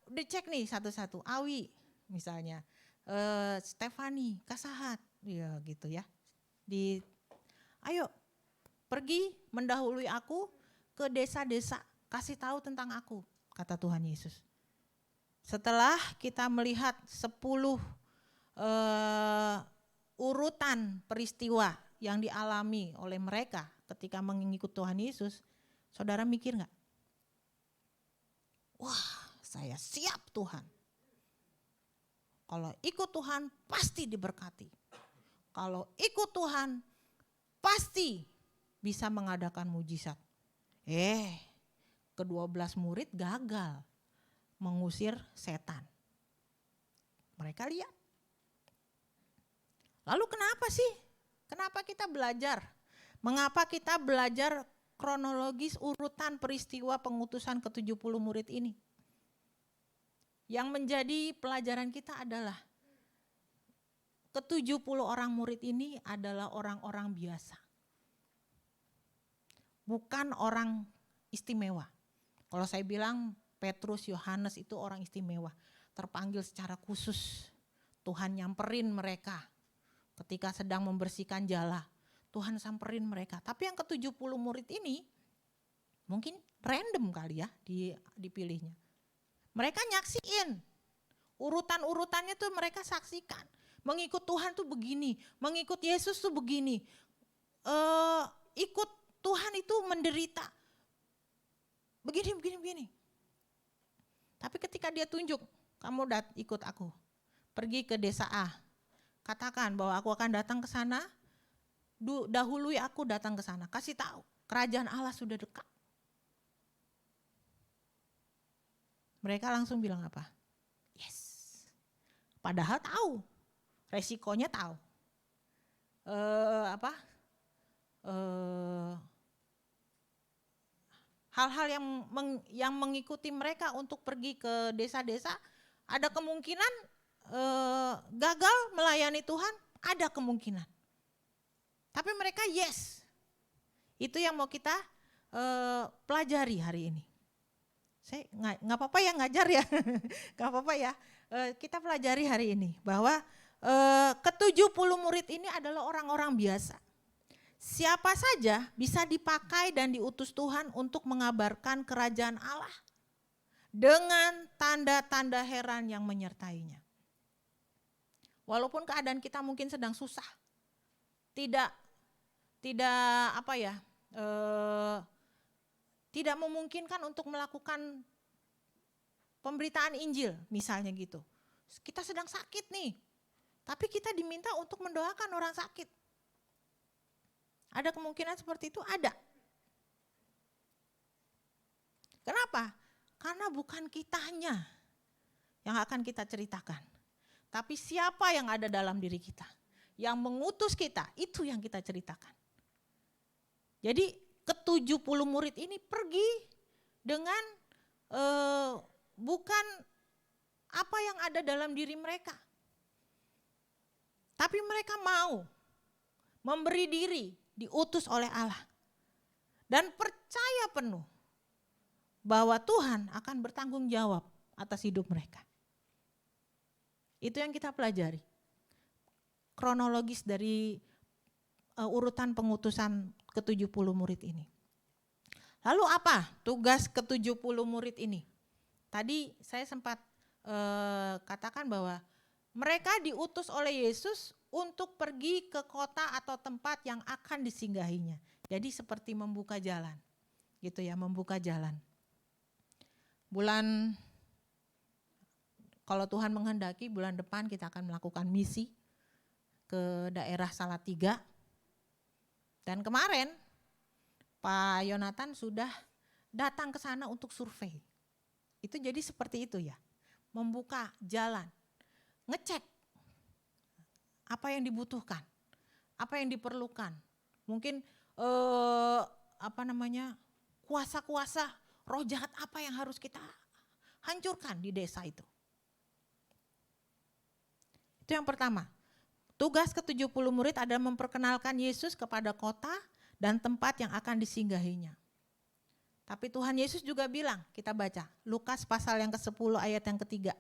Dicek nih satu-satu. Awi misalnya, Stefani, Kasahat, ya gitu ya. Ayo pergi mendahului aku ke desa-desa, kasih tahu tentang aku, kata Tuhan Yesus. Setelah kita melihat 10 urutan peristiwa yang dialami oleh mereka ketika mengikut Tuhan Yesus, saudara mikir gak? Wah, saya siap Tuhan. Kalau ikut Tuhan pasti diberkati. Kalau ikut Tuhan pasti bisa mengadakan mujizat. Ke-12 murid gagal mengusir setan. Mereka lihat. Lalu kenapa sih? Kenapa kita belajar? Mengapa kita belajar kronologis urutan peristiwa pengutusan ke-70 murid ini? Yang menjadi pelajaran kita adalah ke-70 orang murid ini adalah orang-orang biasa. Bukan orang istimewa. Kalau saya bilang Petrus, Yohanes itu orang istimewa. Terpanggil secara khusus. Tuhan nyamperin mereka ketika sedang membersihkan jala. Tuhan samperin mereka. Tapi yang ke-70 murid ini mungkin random kali ya dipilihnya. Mereka nyaksiin. Urutan-urutannya tuh mereka saksikan. Mengikut Tuhan tuh begini. Mengikut Yesus tuh begini. Ikut Tuhan itu menderita. Begini. Tapi ketika dia tunjuk, kamu ikut aku. Pergi ke desa A. Katakan bahwa aku akan datang ke sana. Dahului aku datang ke sana. Kasih tahu, kerajaan Allah sudah dekat. Mereka langsung bilang apa? Yes. Padahal tahu, resikonya tahu. Hal-hal yang mengikuti mereka untuk pergi ke desa-desa, ada kemungkinan gagal melayani Tuhan, ada kemungkinan. Tapi mereka yes. Itu yang mau kita pelajari hari ini. Saya nggak apa-apa ya ngajar ya, nggak apa-apa ya. Kita pelajari hari ini bahwa ke-70 murid ini adalah orang-orang biasa. Siapa saja bisa dipakai dan diutus Tuhan untuk mengabarkan kerajaan Allah dengan tanda-tanda heran yang menyertainya. Walaupun keadaan kita mungkin sedang susah, tidak memungkinkan untuk melakukan pemberitaan Injil misalnya gitu. Kita sedang sakit nih, tapi kita diminta untuk mendoakan orang sakit. Ada kemungkinan seperti itu? Ada. Kenapa? Karena bukan kitanya yang akan kita ceritakan. Tapi siapa yang ada dalam diri kita. Yang mengutus kita, itu yang kita ceritakan. Jadi ke-70 murid ini pergi dengan bukan apa yang ada dalam diri mereka. Tapi mereka mau memberi diri, diutus oleh Allah. Dan percaya penuh bahwa Tuhan akan bertanggung jawab atas hidup mereka. Itu yang kita pelajari. Kronologis dari urutan pengutusan ke-70 murid ini. Lalu apa tugas ke-70 murid ini? Tadi saya sempat katakan bahwa mereka diutus oleh Yesus untuk pergi ke kota atau tempat yang akan disinggahinya. Jadi seperti membuka jalan, gitu ya, membuka jalan. Kalau Tuhan menghendaki bulan depan kita akan melakukan misi ke daerah Salatiga. Dan kemarin Pak Yonatan sudah datang ke sana untuk survei. Itu jadi seperti itu ya, membuka jalan, ngecek apa yang dibutuhkan, apa yang diperlukan. Mungkin kuasa-kuasa roh jahat apa yang harus kita hancurkan di desa itu. Itu yang pertama. Tugas ke-70 murid adalah memperkenalkan Yesus kepada kota dan tempat yang akan disinggahinya. Tapi Tuhan Yesus juga bilang, kita baca Lukas pasal yang ke-10 ayat yang ketiga.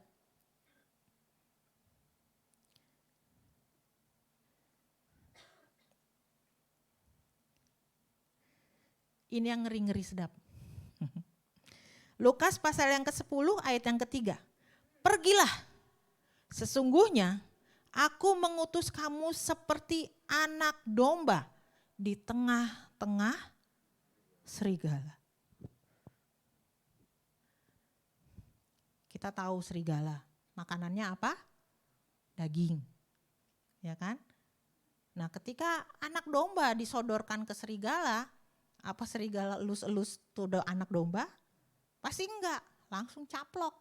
Ini yang ngeri-ngeri sedap. Lukas pasal yang ke-10 ayat yang ketiga. Pergilah, sesungguhnya aku mengutus kamu seperti anak domba di tengah-tengah serigala. Kita tahu serigala, makanannya apa? Daging, ya kan? Nah ketika anak domba disodorkan ke serigala, apa serigala elus-elus tuh anak domba? Pasti enggak, langsung caplok.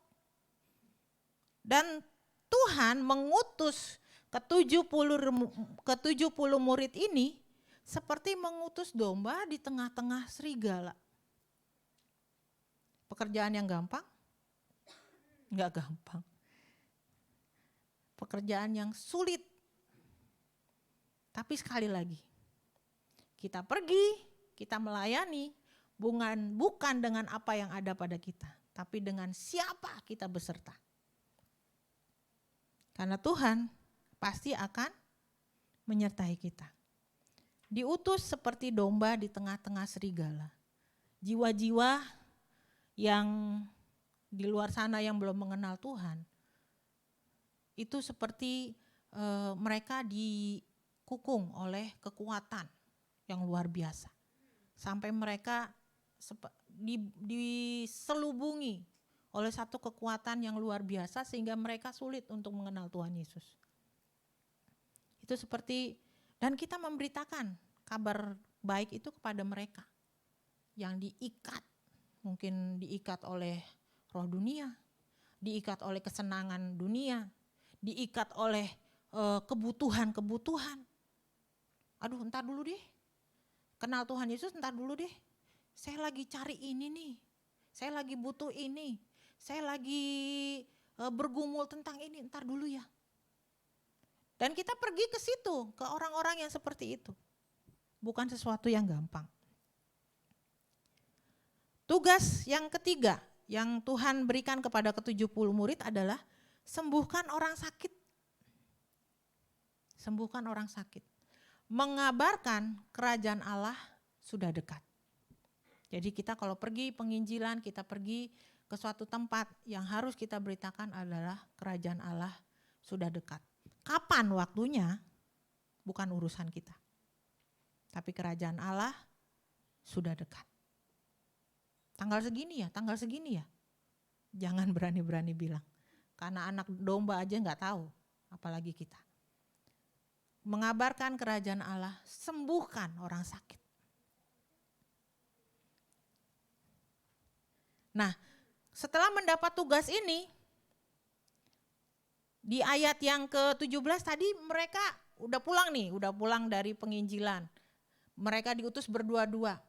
Dan Tuhan mengutus ke-70 murid ini seperti mengutus domba di tengah-tengah serigala. Pekerjaan yang gampang? Enggak gampang. Pekerjaan yang sulit. Tapi sekali lagi, kita pergi, kita melayani, bukan dengan apa yang ada pada kita, tapi dengan siapa kita beserta. Karena Tuhan pasti akan menyertai kita. Diutus seperti domba di tengah-tengah serigala. Jiwa-jiwa yang di luar sana yang belum mengenal Tuhan, itu seperti mereka dikukung oleh kekuatan yang luar biasa. Sampai mereka diselubungi oleh satu kekuatan yang luar biasa sehingga mereka sulit untuk mengenal Tuhan Yesus. Itu seperti, dan kita memberitakan kabar baik itu kepada mereka yang diikat, mungkin diikat oleh roh dunia, diikat oleh kesenangan dunia, diikat oleh kebutuhan-kebutuhan. Aduh, entar dulu deh, kenal Tuhan Yesus entar dulu deh, saya lagi cari ini nih, saya lagi butuh ini, saya lagi bergumul tentang ini, entar dulu ya. Dan kita pergi ke situ, ke orang-orang yang seperti itu. Bukan sesuatu yang gampang. Tugas yang ketiga yang Tuhan berikan kepada ke-70 murid adalah sembuhkan orang sakit. Sembuhkan orang sakit. Mengabarkan kerajaan Allah sudah dekat. Jadi kita kalau pergi penginjilan, kita pergi ke suatu tempat, yang harus kita beritakan adalah kerajaan Allah sudah dekat. Kapan waktunya bukan urusan kita. Tapi kerajaan Allah sudah dekat. Tanggal segini ya. Jangan berani-berani bilang. Karena anak domba aja enggak tahu, apalagi kita. Mengabarkan kerajaan Allah, sembuhkan orang sakit. Nah, setelah mendapat tugas ini, di ayat yang ke-17 tadi mereka udah pulang dari penginjilan. Mereka diutus berdua-dua.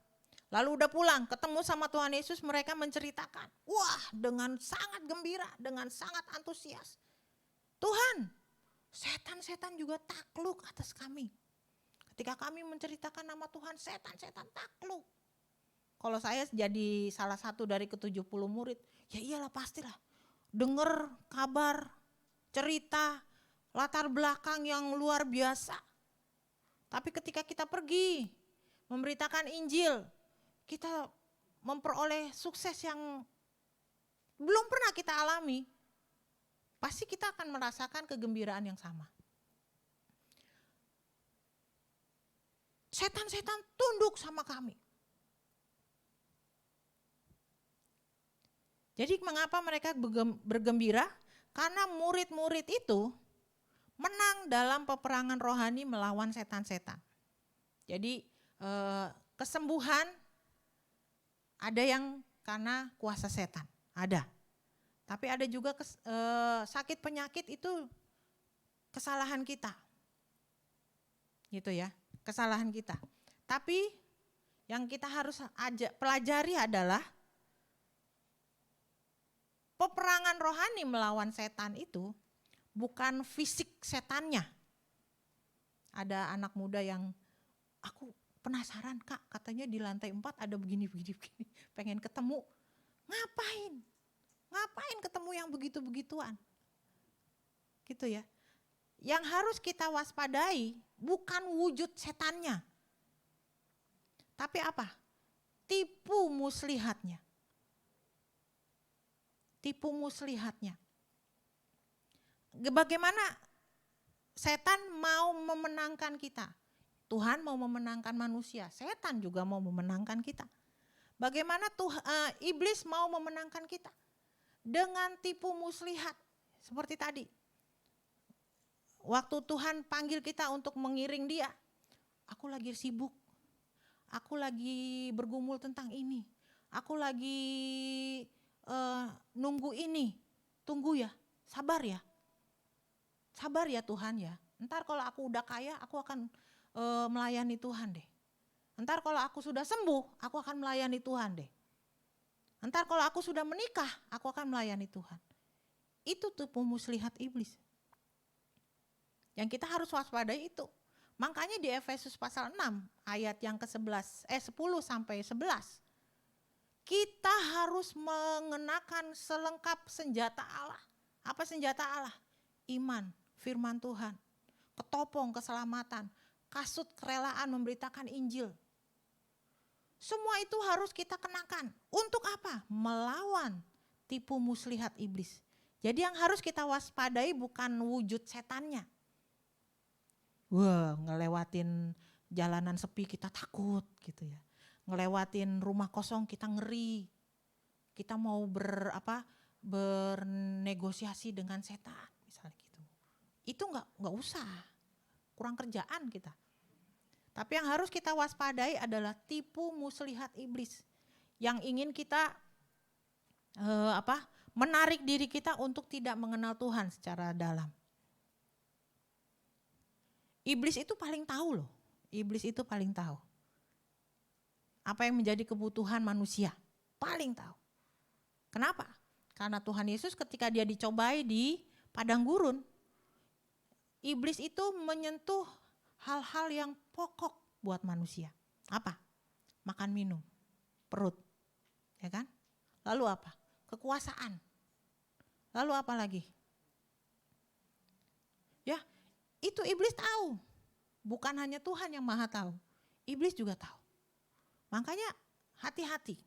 Lalu udah pulang, ketemu sama Tuhan Yesus, mereka menceritakan. Wah, dengan sangat gembira, dengan sangat antusias. Tuhan, setan-setan juga takluk atas kami. Ketika kami menceritakan nama Tuhan, setan-setan takluk. Kalau saya jadi salah satu dari ke-70 murid, ya iyalah pastilah. Dengar kabar, cerita, latar belakang yang luar biasa. Tapi ketika kita pergi memberitakan Injil, kita memperoleh sukses yang belum pernah kita alami. Pasti kita akan merasakan kegembiraan yang sama. Setan-setan tunduk sama kami. Jadi mengapa mereka bergembira? Karena murid-murid itu menang dalam peperangan rohani melawan setan-setan. Jadi kesembuhan ada yang karena kuasa setan, ada. Tapi ada juga sakit penyakit itu kesalahan kita. Gitu ya, kesalahan kita. Tapi yang kita harus pelajari adalah peperangan rohani melawan setan itu bukan fisik setannya. Ada anak muda yang, aku penasaran Kak, katanya di lantai 4 ada begini, pengen ketemu. Ngapain ketemu yang begitu-begituan? Gitu ya. Yang harus kita waspadai bukan wujud setannya. Tapi apa? Tipu muslihatnya. Bagaimana setan mau memenangkan kita? Tuhan mau memenangkan manusia, setan juga mau memenangkan kita. Bagaimana iblis mau memenangkan kita? Dengan tipu muslihat, seperti tadi. Waktu Tuhan panggil kita untuk mengiring dia, aku lagi sibuk, aku lagi bergumul tentang ini, aku lagi nunggu ini, tunggu ya, sabar ya Tuhan ya. Ntar kalau aku udah kaya, aku akan melayani Tuhan deh. Ntar kalau aku sudah sembuh, aku akan melayani Tuhan deh. Ntar kalau aku sudah menikah, aku akan melayani Tuhan. Itu tipu muslihat iblis. Yang kita harus waspadai itu. Makanya di Efesus pasal 6 ayat yang ke-11, 10 sampai 11. Kita harus mengenakan selengkap senjata Allah. Apa senjata Allah? Iman, firman Tuhan, ketopong keselamatan, kasut kerelaan memberitakan Injil. Semua itu harus kita kenakan. Untuk apa? Melawan tipu muslihat iblis. Jadi yang harus kita waspadai bukan wujud setannya. Wah, ngelewatin jalanan sepi kita takut gitu ya. Ngelewatin rumah kosong kita ngeri. Kita mau bernegosiasi dengan setan misalnya gitu. Itu enggak usah. Kurang kerjaan kita. Tapi yang harus kita waspadai adalah tipu muslihat iblis yang ingin kita menarik diri kita untuk tidak mengenal Tuhan secara dalam. Iblis itu paling tahu loh. Iblis itu paling tahu. Apa yang menjadi kebutuhan manusia. Paling tahu. Kenapa? Karena Tuhan Yesus ketika dia dicobai di padang gurun. Iblis itu menyentuh hal-hal yang pokok buat manusia. Apa? Makan minum. Perut. Ya kan? Lalu apa? Kekuasaan. Lalu apa lagi? Ya, itu iblis tahu. Bukan hanya Tuhan yang maha tahu. Iblis juga tahu. Makanya hati-hati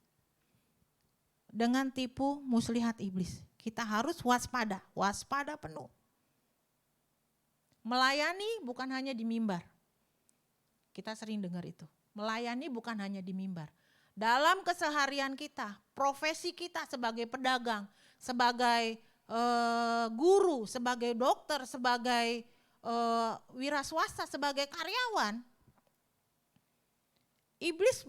dengan tipu muslihat iblis. Kita harus waspada, waspada penuh. Melayani bukan hanya di mimbar. Kita sering dengar itu. Melayani bukan hanya di mimbar. Dalam keseharian kita, profesi kita sebagai pedagang, sebagai guru, sebagai dokter, sebagai wira swasta, sebagai karyawan, iblis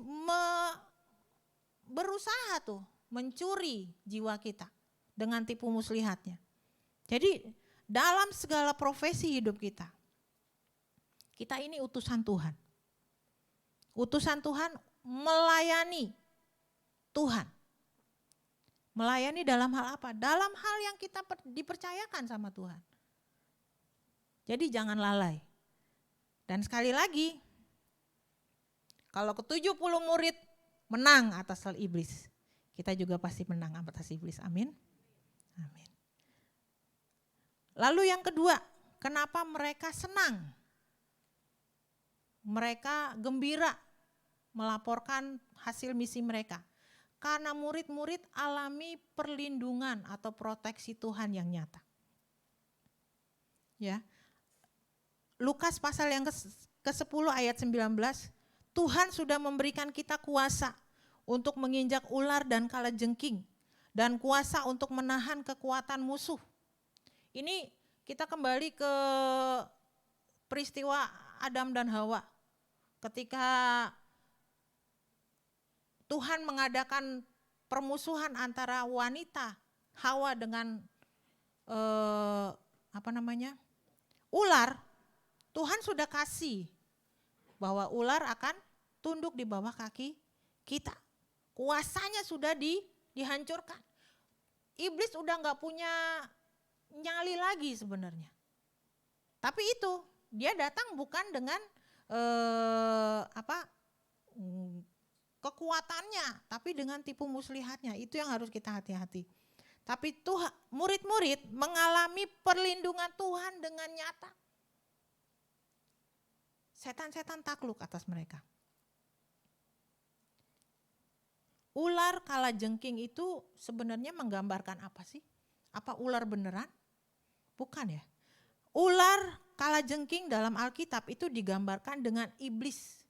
berusaha tuh mencuri jiwa kita dengan tipu muslihatnya. Jadi dalam segala profesi hidup kita, kita ini utusan Tuhan. Utusan Tuhan melayani Tuhan. Melayani dalam hal apa? Dalam hal yang kita dipercayakan sama Tuhan. Jadi jangan lalai. Dan sekali lagi, kalau ke-70 murid menang atas iblis, kita juga pasti menang atas iblis. Amin. Amin. Lalu yang kedua, kenapa mereka senang? Mereka gembira melaporkan hasil misi mereka. Karena murid-murid alami perlindungan atau proteksi Tuhan yang nyata. Ya. Lukas pasal yang ke-10 ayat 19, Tuhan sudah memberikan kita kuasa untuk menginjak ular dan kalajengking dan kuasa untuk menahan kekuatan musuh. Ini kita kembali ke peristiwa Adam dan Hawa. Ketika Tuhan mengadakan permusuhan antara wanita Hawa dengan ular, Tuhan sudah kasih bahwa ular akan tunduk di bawah kaki kita. Kuasanya sudah dihancurkan. Iblis udah nggak punya nyali lagi sebenarnya. Tapi itu dia datang bukan dengan kekuatannya, tapi dengan tipu muslihatnya. Itu yang harus kita hati-hati. Tapi murid-murid mengalami perlindungan Tuhan dengan nyata. Setan-setan takluk atas mereka. Ular kalajengking itu sebenarnya menggambarkan apa sih? Apa ular beneran? Bukan ya. Ular kalajengking dalam Alkitab itu digambarkan dengan iblis,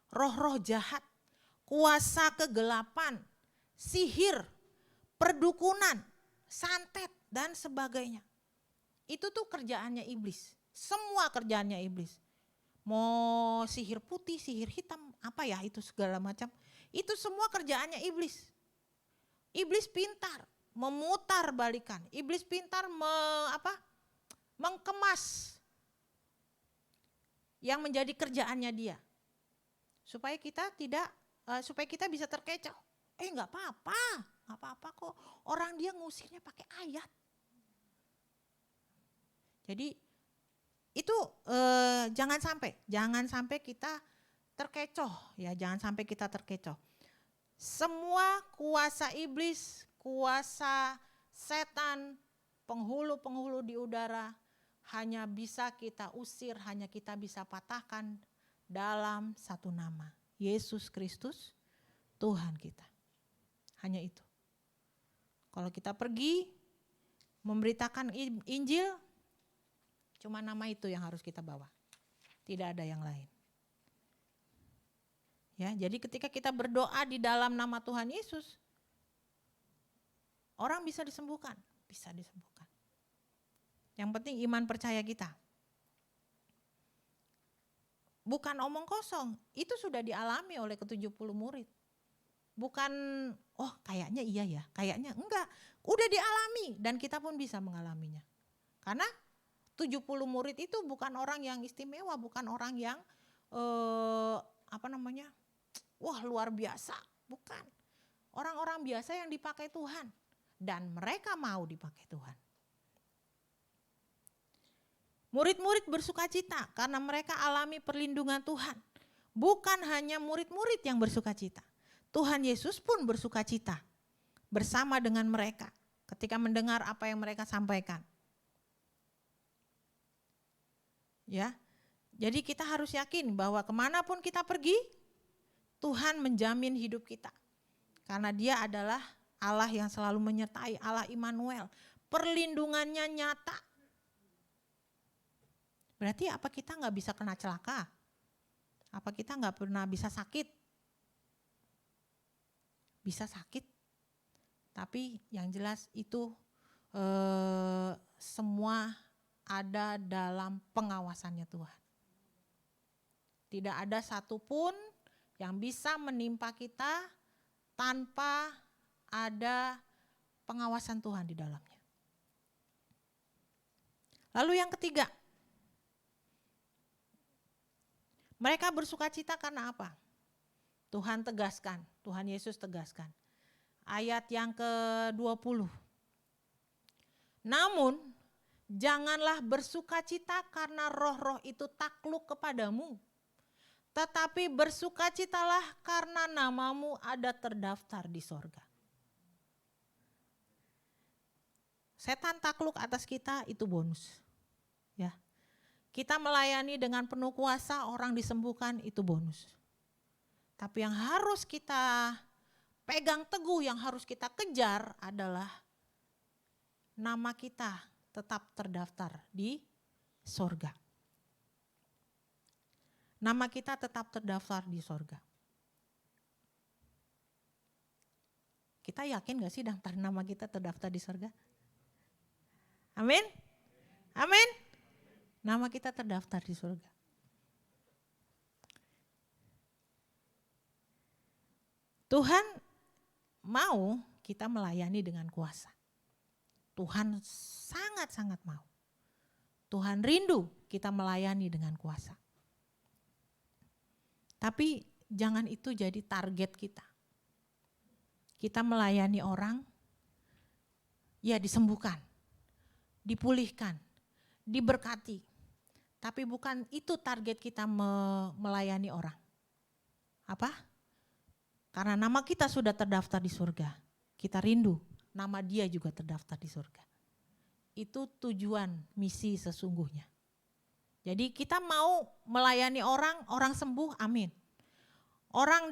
roh-roh jahat, kuasa kegelapan, sihir, perdukunan, santet, dan sebagainya. Itu tuh kerjaannya iblis. Semua kerjaannya iblis. Mau sihir putih, sihir hitam, apa ya itu segala macam. Itu semua kerjaannya iblis. Iblis pintar memutar balikan. Iblis pintar mengkemas yang menjadi kerjaannya dia. Supaya kita bisa terkecoh. Enggak apa-apa kok. Orang dia ngusirnya pakai ayat. Jadi itu jangan sampai kita terkecoh ya, jangan sampai kita terkecoh. Semua kuasa iblis, kuasa setan, penghulu-penghulu di udara hanya bisa kita usir, hanya kita bisa patahkan dalam satu nama, Yesus Kristus Tuhan kita. Hanya itu. Kalau kita pergi memberitakan Injil, cuma nama itu yang harus kita bawa. Tidak ada yang lain. Ya, jadi ketika kita berdoa di dalam nama Tuhan Yesus, orang bisa disembuhkan, bisa disembuhkan. Yang penting iman percaya kita. Bukan omong kosong, itu sudah dialami oleh ke-70 murid. Bukan, oh kayaknya iya ya, kayaknya enggak. Udah dialami dan kita pun bisa mengalaminya. Karena 70 murid itu bukan orang yang istimewa, bukan orang yang wah luar biasa, bukan. Orang-orang biasa yang dipakai Tuhan dan mereka mau dipakai Tuhan. Murid-murid bersukacita karena mereka alami perlindungan Tuhan. Bukan hanya murid-murid yang bersukacita. Tuhan Yesus pun bersukacita bersama dengan mereka ketika mendengar apa yang mereka sampaikan. Ya, jadi kita harus yakin bahwa kemanapun kita pergi, Tuhan menjamin hidup kita. Karena Dia adalah Allah yang selalu menyertai, Allah Immanuel. Perlindungannya nyata. Berarti apa kita nggak bisa kena celaka? Apa kita nggak pernah bisa sakit? Bisa sakit, tapi yang jelas itu semua ada dalam pengawasannya Tuhan. Tidak ada satupun yang bisa menimpa kita tanpa ada pengawasan Tuhan di dalamnya. Lalu yang ketiga, mereka bersukacita karena apa? Tuhan tegaskan, Tuhan Yesus tegaskan. Ayat yang ke-20. Namun, janganlah bersukacita karena roh-roh itu takluk kepadamu. Tetapi bersukacitalah karena namamu ada terdaftar di sorga. Setan takluk atas kita itu bonus. Ya. Kita melayani dengan penuh kuasa, orang disembuhkan itu bonus. Tapi yang harus kita pegang teguh, yang harus kita kejar adalah nama kita tetap terdaftar di sorga. Nama kita tetap terdaftar di sorga. Kita yakin gak sih daftar nama kita terdaftar di sorga? Amin? Amin? Nama kita terdaftar di sorga. Tuhan mau kita melayani dengan kuasa. Tuhan sangat-sangat mau. Tuhan rindu kita melayani dengan kuasa. Tapi jangan itu jadi target kita. Kita melayani orang, ya disembuhkan, dipulihkan, diberkati. Tapi bukan itu target kita melayani orang. Apa? Karena nama kita sudah terdaftar di surga. Kita rindu nama Dia juga terdaftar di surga. Itu tujuan misi sesungguhnya. Jadi kita mau melayani orang, orang sembuh, amin. Orang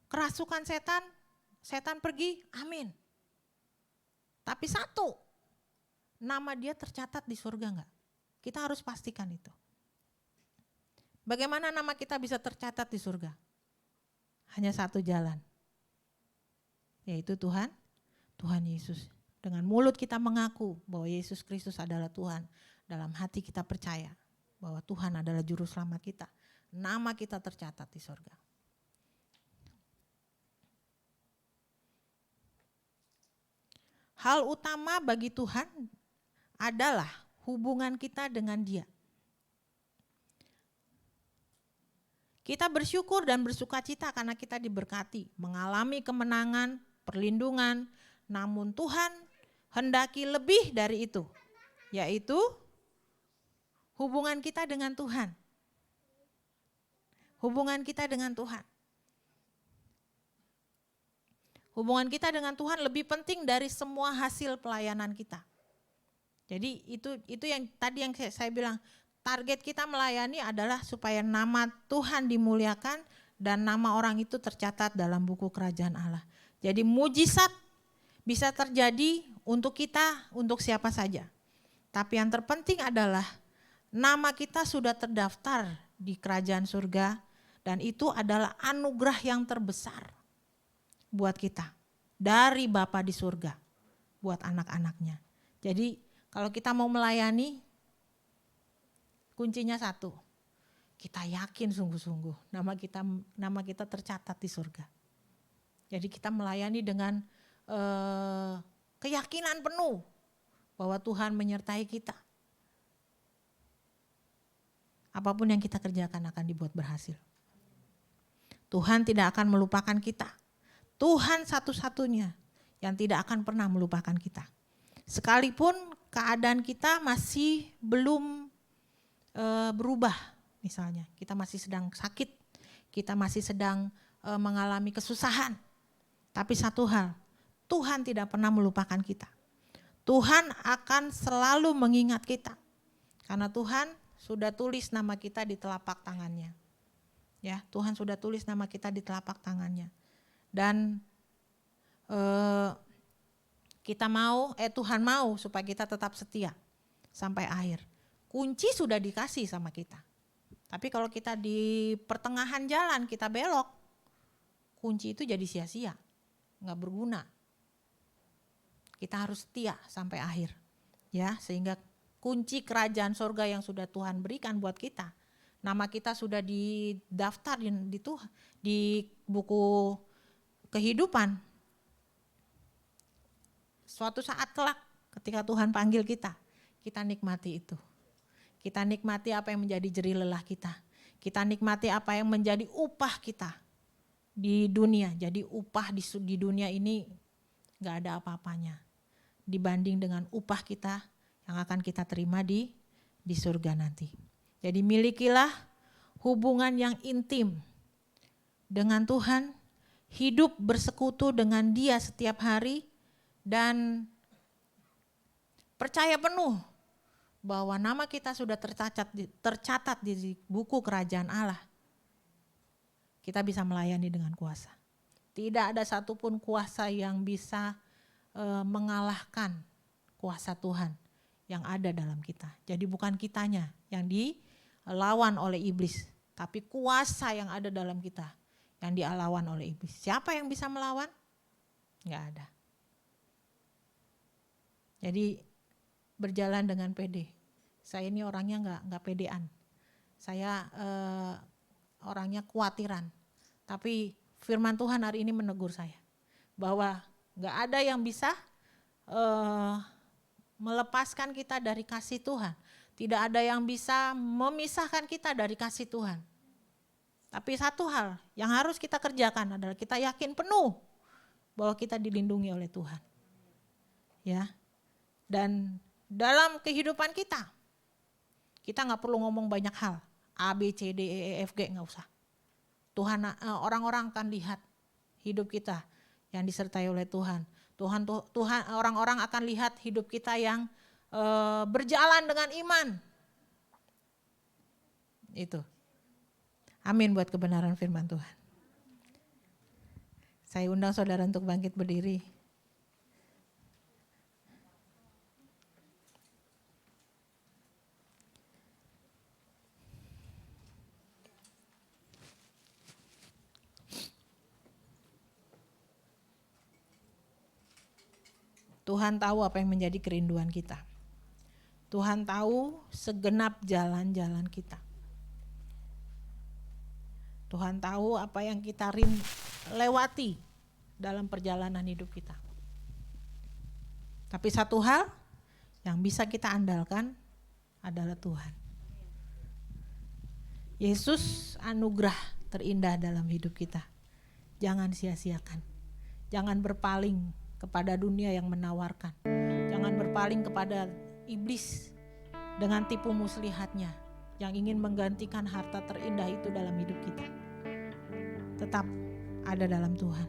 kerasukan setan, setan pergi, amin. Tapi satu, nama dia tercatat di surga enggak? Kita harus pastikan itu. Bagaimana nama kita bisa tercatat di surga? Hanya satu jalan, yaitu Tuhan Yesus. Dengan mulut kita mengaku bahwa Yesus Kristus adalah Tuhan. Dalam hati kita percaya bahwa Tuhan adalah juru selamat kita. Nama kita tercatat di surga. Hal utama bagi Tuhan adalah hubungan kita dengan Dia. Kita bersyukur dan bersukacita karena kita diberkati, mengalami kemenangan, perlindungan, namun Tuhan hendaki lebih dari itu. yaitu hubungan kita dengan Tuhan. Hubungan kita dengan Tuhan. Hubungan kita dengan Tuhan lebih penting dari semua hasil pelayanan kita. Jadi itu yang tadi yang saya bilang, target kita melayani adalah supaya nama Tuhan dimuliakan dan nama orang itu tercatat dalam buku kerajaan Allah. Jadi mujizat bisa terjadi untuk kita, untuk siapa saja. Tapi yang terpenting adalah nama kita sudah terdaftar di kerajaan surga dan itu adalah anugerah yang terbesar buat kita dari Bapa di surga buat anak-anaknya. Jadi kalau kita mau melayani, kuncinya satu, kita yakin sungguh-sungguh nama kita tercatat di surga. Jadi kita melayani dengan keyakinan penuh bahwa Tuhan menyertai kita. Apapun yang kita kerjakan akan dibuat berhasil. Tuhan tidak akan melupakan kita. Tuhan satu-satunya yang tidak akan pernah melupakan kita. Sekalipun keadaan kita masih belum berubah, misalnya kita masih sedang sakit, kita masih sedang mengalami kesusahan. Tapi satu hal, Tuhan tidak pernah melupakan kita. Tuhan akan selalu mengingat kita. Karena Tuhan sudah tulis nama kita di telapak tangannya. Ya, Tuhan sudah tulis nama kita di telapak tangannya. Dan Tuhan mau supaya kita tetap setia sampai akhir. Kunci sudah dikasih sama kita. Tapi kalau kita di pertengahan jalan kita belok, kunci itu jadi sia-sia, nggak berguna. Kita harus setia sampai akhir, ya, sehingga kunci kerajaan surga yang sudah Tuhan berikan buat kita, nama kita sudah didaftar di buku kehidupan. Suatu saat kelak ketika Tuhan panggil kita nikmati itu. Kita nikmati apa yang menjadi jerih lelah kita. Kita nikmati apa yang menjadi upah kita di dunia. Jadi upah di dunia ini gak ada apa-apanya dibanding dengan upah kita yang akan kita terima di surga nanti. Jadi milikilah hubungan yang intim dengan Tuhan, hidup bersekutu dengan Dia setiap hari, dan percaya penuh bahwa nama kita sudah tercatat di buku kerajaan Allah. Kita bisa melayani dengan kuasa. Tidak ada satupun kuasa yang bisa mengalahkan kuasa Tuhan yang ada dalam kita. Jadi bukan kitanya yang dilawan oleh iblis, tapi kuasa yang ada dalam kita yang dilawan oleh iblis. Siapa yang bisa melawan? Enggak ada. Jadi berjalan dengan pede. Saya ini orangnya enggak pedean. Saya orangnya khawatiran. Tapi firman Tuhan hari ini menegur saya bahwa enggak ada yang bisa melepaskan kita dari kasih Tuhan. Tidak ada yang bisa memisahkan kita dari kasih Tuhan. Tapi satu hal yang harus kita kerjakan adalah kita yakin penuh bahwa kita dilindungi oleh Tuhan. Ya. Dan dalam kehidupan kita nggak perlu ngomong banyak hal. A, B, C, D, E, F, G nggak usah. Tuhan, orang-orang akan lihat hidup kita yang disertai oleh Tuhan. Tuhan orang-orang akan lihat hidup kita yang berjalan dengan iman. Itu. Amin buat kebenaran firman Tuhan. Saya undang saudara untuk bangkit berdiri. Tuhan tahu apa yang menjadi kerinduan kita. Tuhan tahu segenap jalan-jalan kita. Tuhan tahu apa yang kita lewati dalam perjalanan hidup kita. Tapi satu hal yang bisa kita andalkan adalah Tuhan. Yesus anugerah terindah dalam hidup kita. Jangan sia-siakan. Jangan berpaling kepada dunia yang menawarkan. Jangan berpaling kepada iblis dengan tipu muslihatnya yang ingin menggantikan harta terindah itu dalam hidup kita. Tetap ada dalam Tuhan.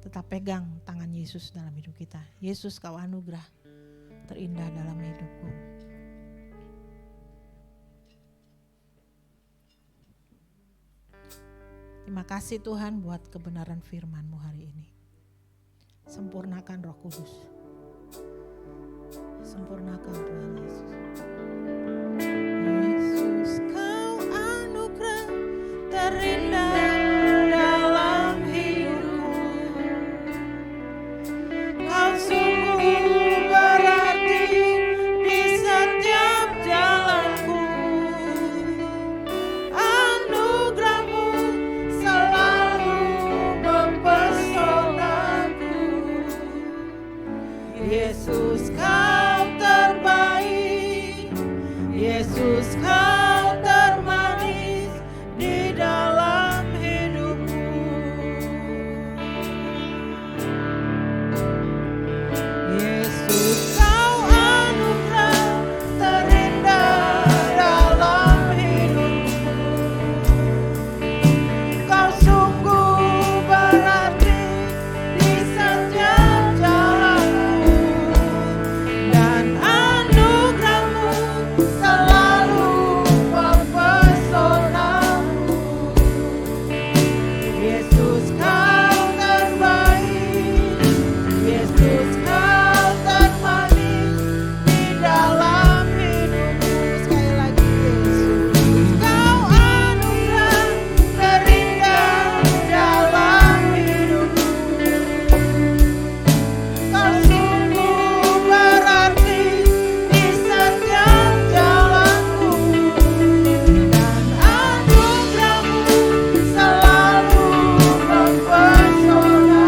Tetap pegang tangan Yesus dalam hidup kita. Yesus, kau anugerah terindah dalam hidupku. Terima kasih Tuhan buat kebenaran firman-Mu hari ini. Sempurnakan Roh Kudus. Sempurnakan Tuhan Yesus. Yesus, kau anugerah terindah dalam hidupku. Kau sungguh berarti di setiap jalanku. Anugerah-Mu selalu mempesonaku. Yesus, kau terbaik. Yesus, kau termanis di dalam hidupku. Yesus, kau anugerah terindah dalam hidupku. Kau sungguh berarti di setiap jalanku. Dan anugerah-Mu selalu mempesonaku. Yesus, kau terbaik. Yesus, kau termanis di dalam hidupku. Sekali lagi, Yesus, kau anugerah terindah dalam hidupku. Kau sungguh berarti di setiap jalanku. Dan anugerah-Mu selalu mempesonaku.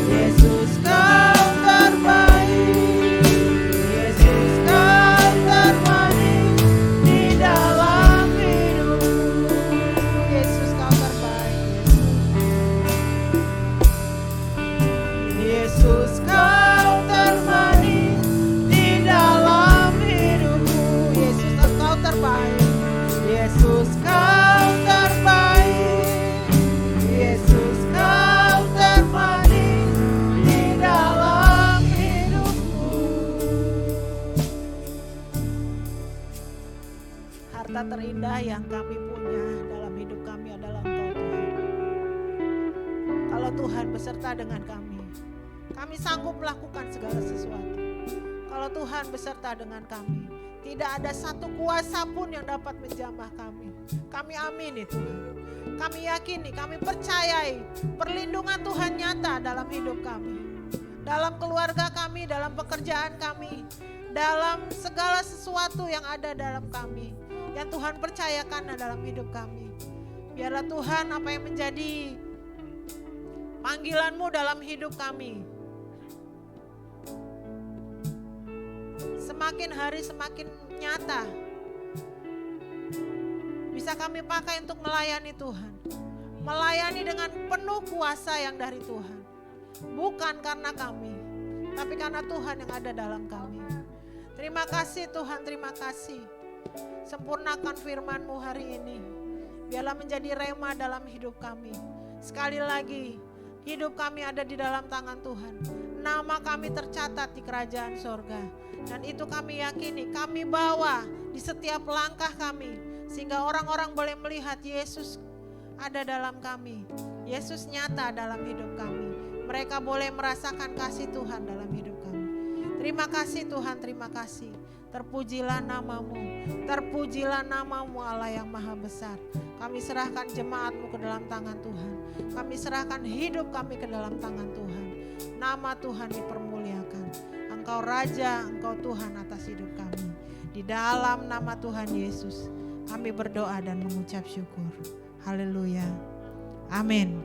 Yesus, kau terbaik. Yesus, kau termanis di dalam hidupku. Yesus, kau terbaik. Yesus, kau termanis di dalam hidupku. Yesus, engkau terbaik. Yesus, kau terbaik. Yesus, kau termanis di dalam hidupku. Harta terindah yang kami punya dalam hidup kami adalah Engkau, Tuhan. Kalau Tuhan beserta dengan kami sanggup melakukan segala sesuatu. Kalau Tuhan beserta dengan kami, tidak ada satu kuasa pun yang dapat menjamah kami. Kami amini Tuhan. Kami yakini, kami percayai perlindungan Tuhan nyata dalam hidup kami. Dalam keluarga kami, dalam pekerjaan kami, dalam segala sesuatu yang ada dalam kami. Yang Tuhan percayakan dalam hidup kami. Biarlah Tuhan apa yang menjadi panggilan-Mu dalam hidup kami, semakin hari semakin nyata. Bisa kami pakai untuk melayani Tuhan. Melayani dengan penuh kuasa yang dari Tuhan. Bukan karena kami, tapi karena Tuhan yang ada dalam kami. Terima kasih Tuhan, terima kasih. Sempurnakan firman-Mu hari ini. Biarlah menjadi rema dalam hidup kami. Sekali lagi, hidup kami ada di dalam tangan Tuhan. Nama kami tercatat di kerajaan sorga. Dan itu kami yakini, kami bawa di setiap langkah kami. Sehingga orang-orang boleh melihat Yesus ada dalam kami. Yesus nyata dalam hidup kami. Mereka boleh merasakan kasih Tuhan dalam hidup kami. Terima kasih Tuhan, terima kasih. Terpujilah nama-Mu. Terpujilah nama-Mu Allah yang maha besar. Kami serahkan jemaat-Mu ke dalam tangan Tuhan. Kami serahkan hidup kami ke dalam tangan Tuhan. Nama Tuhan dipermuliakan. Engkau Raja, Engkau Tuhan atas hidup kami. Di dalam nama Tuhan Yesus, kami berdoa dan mengucap syukur. Haleluya. Amin.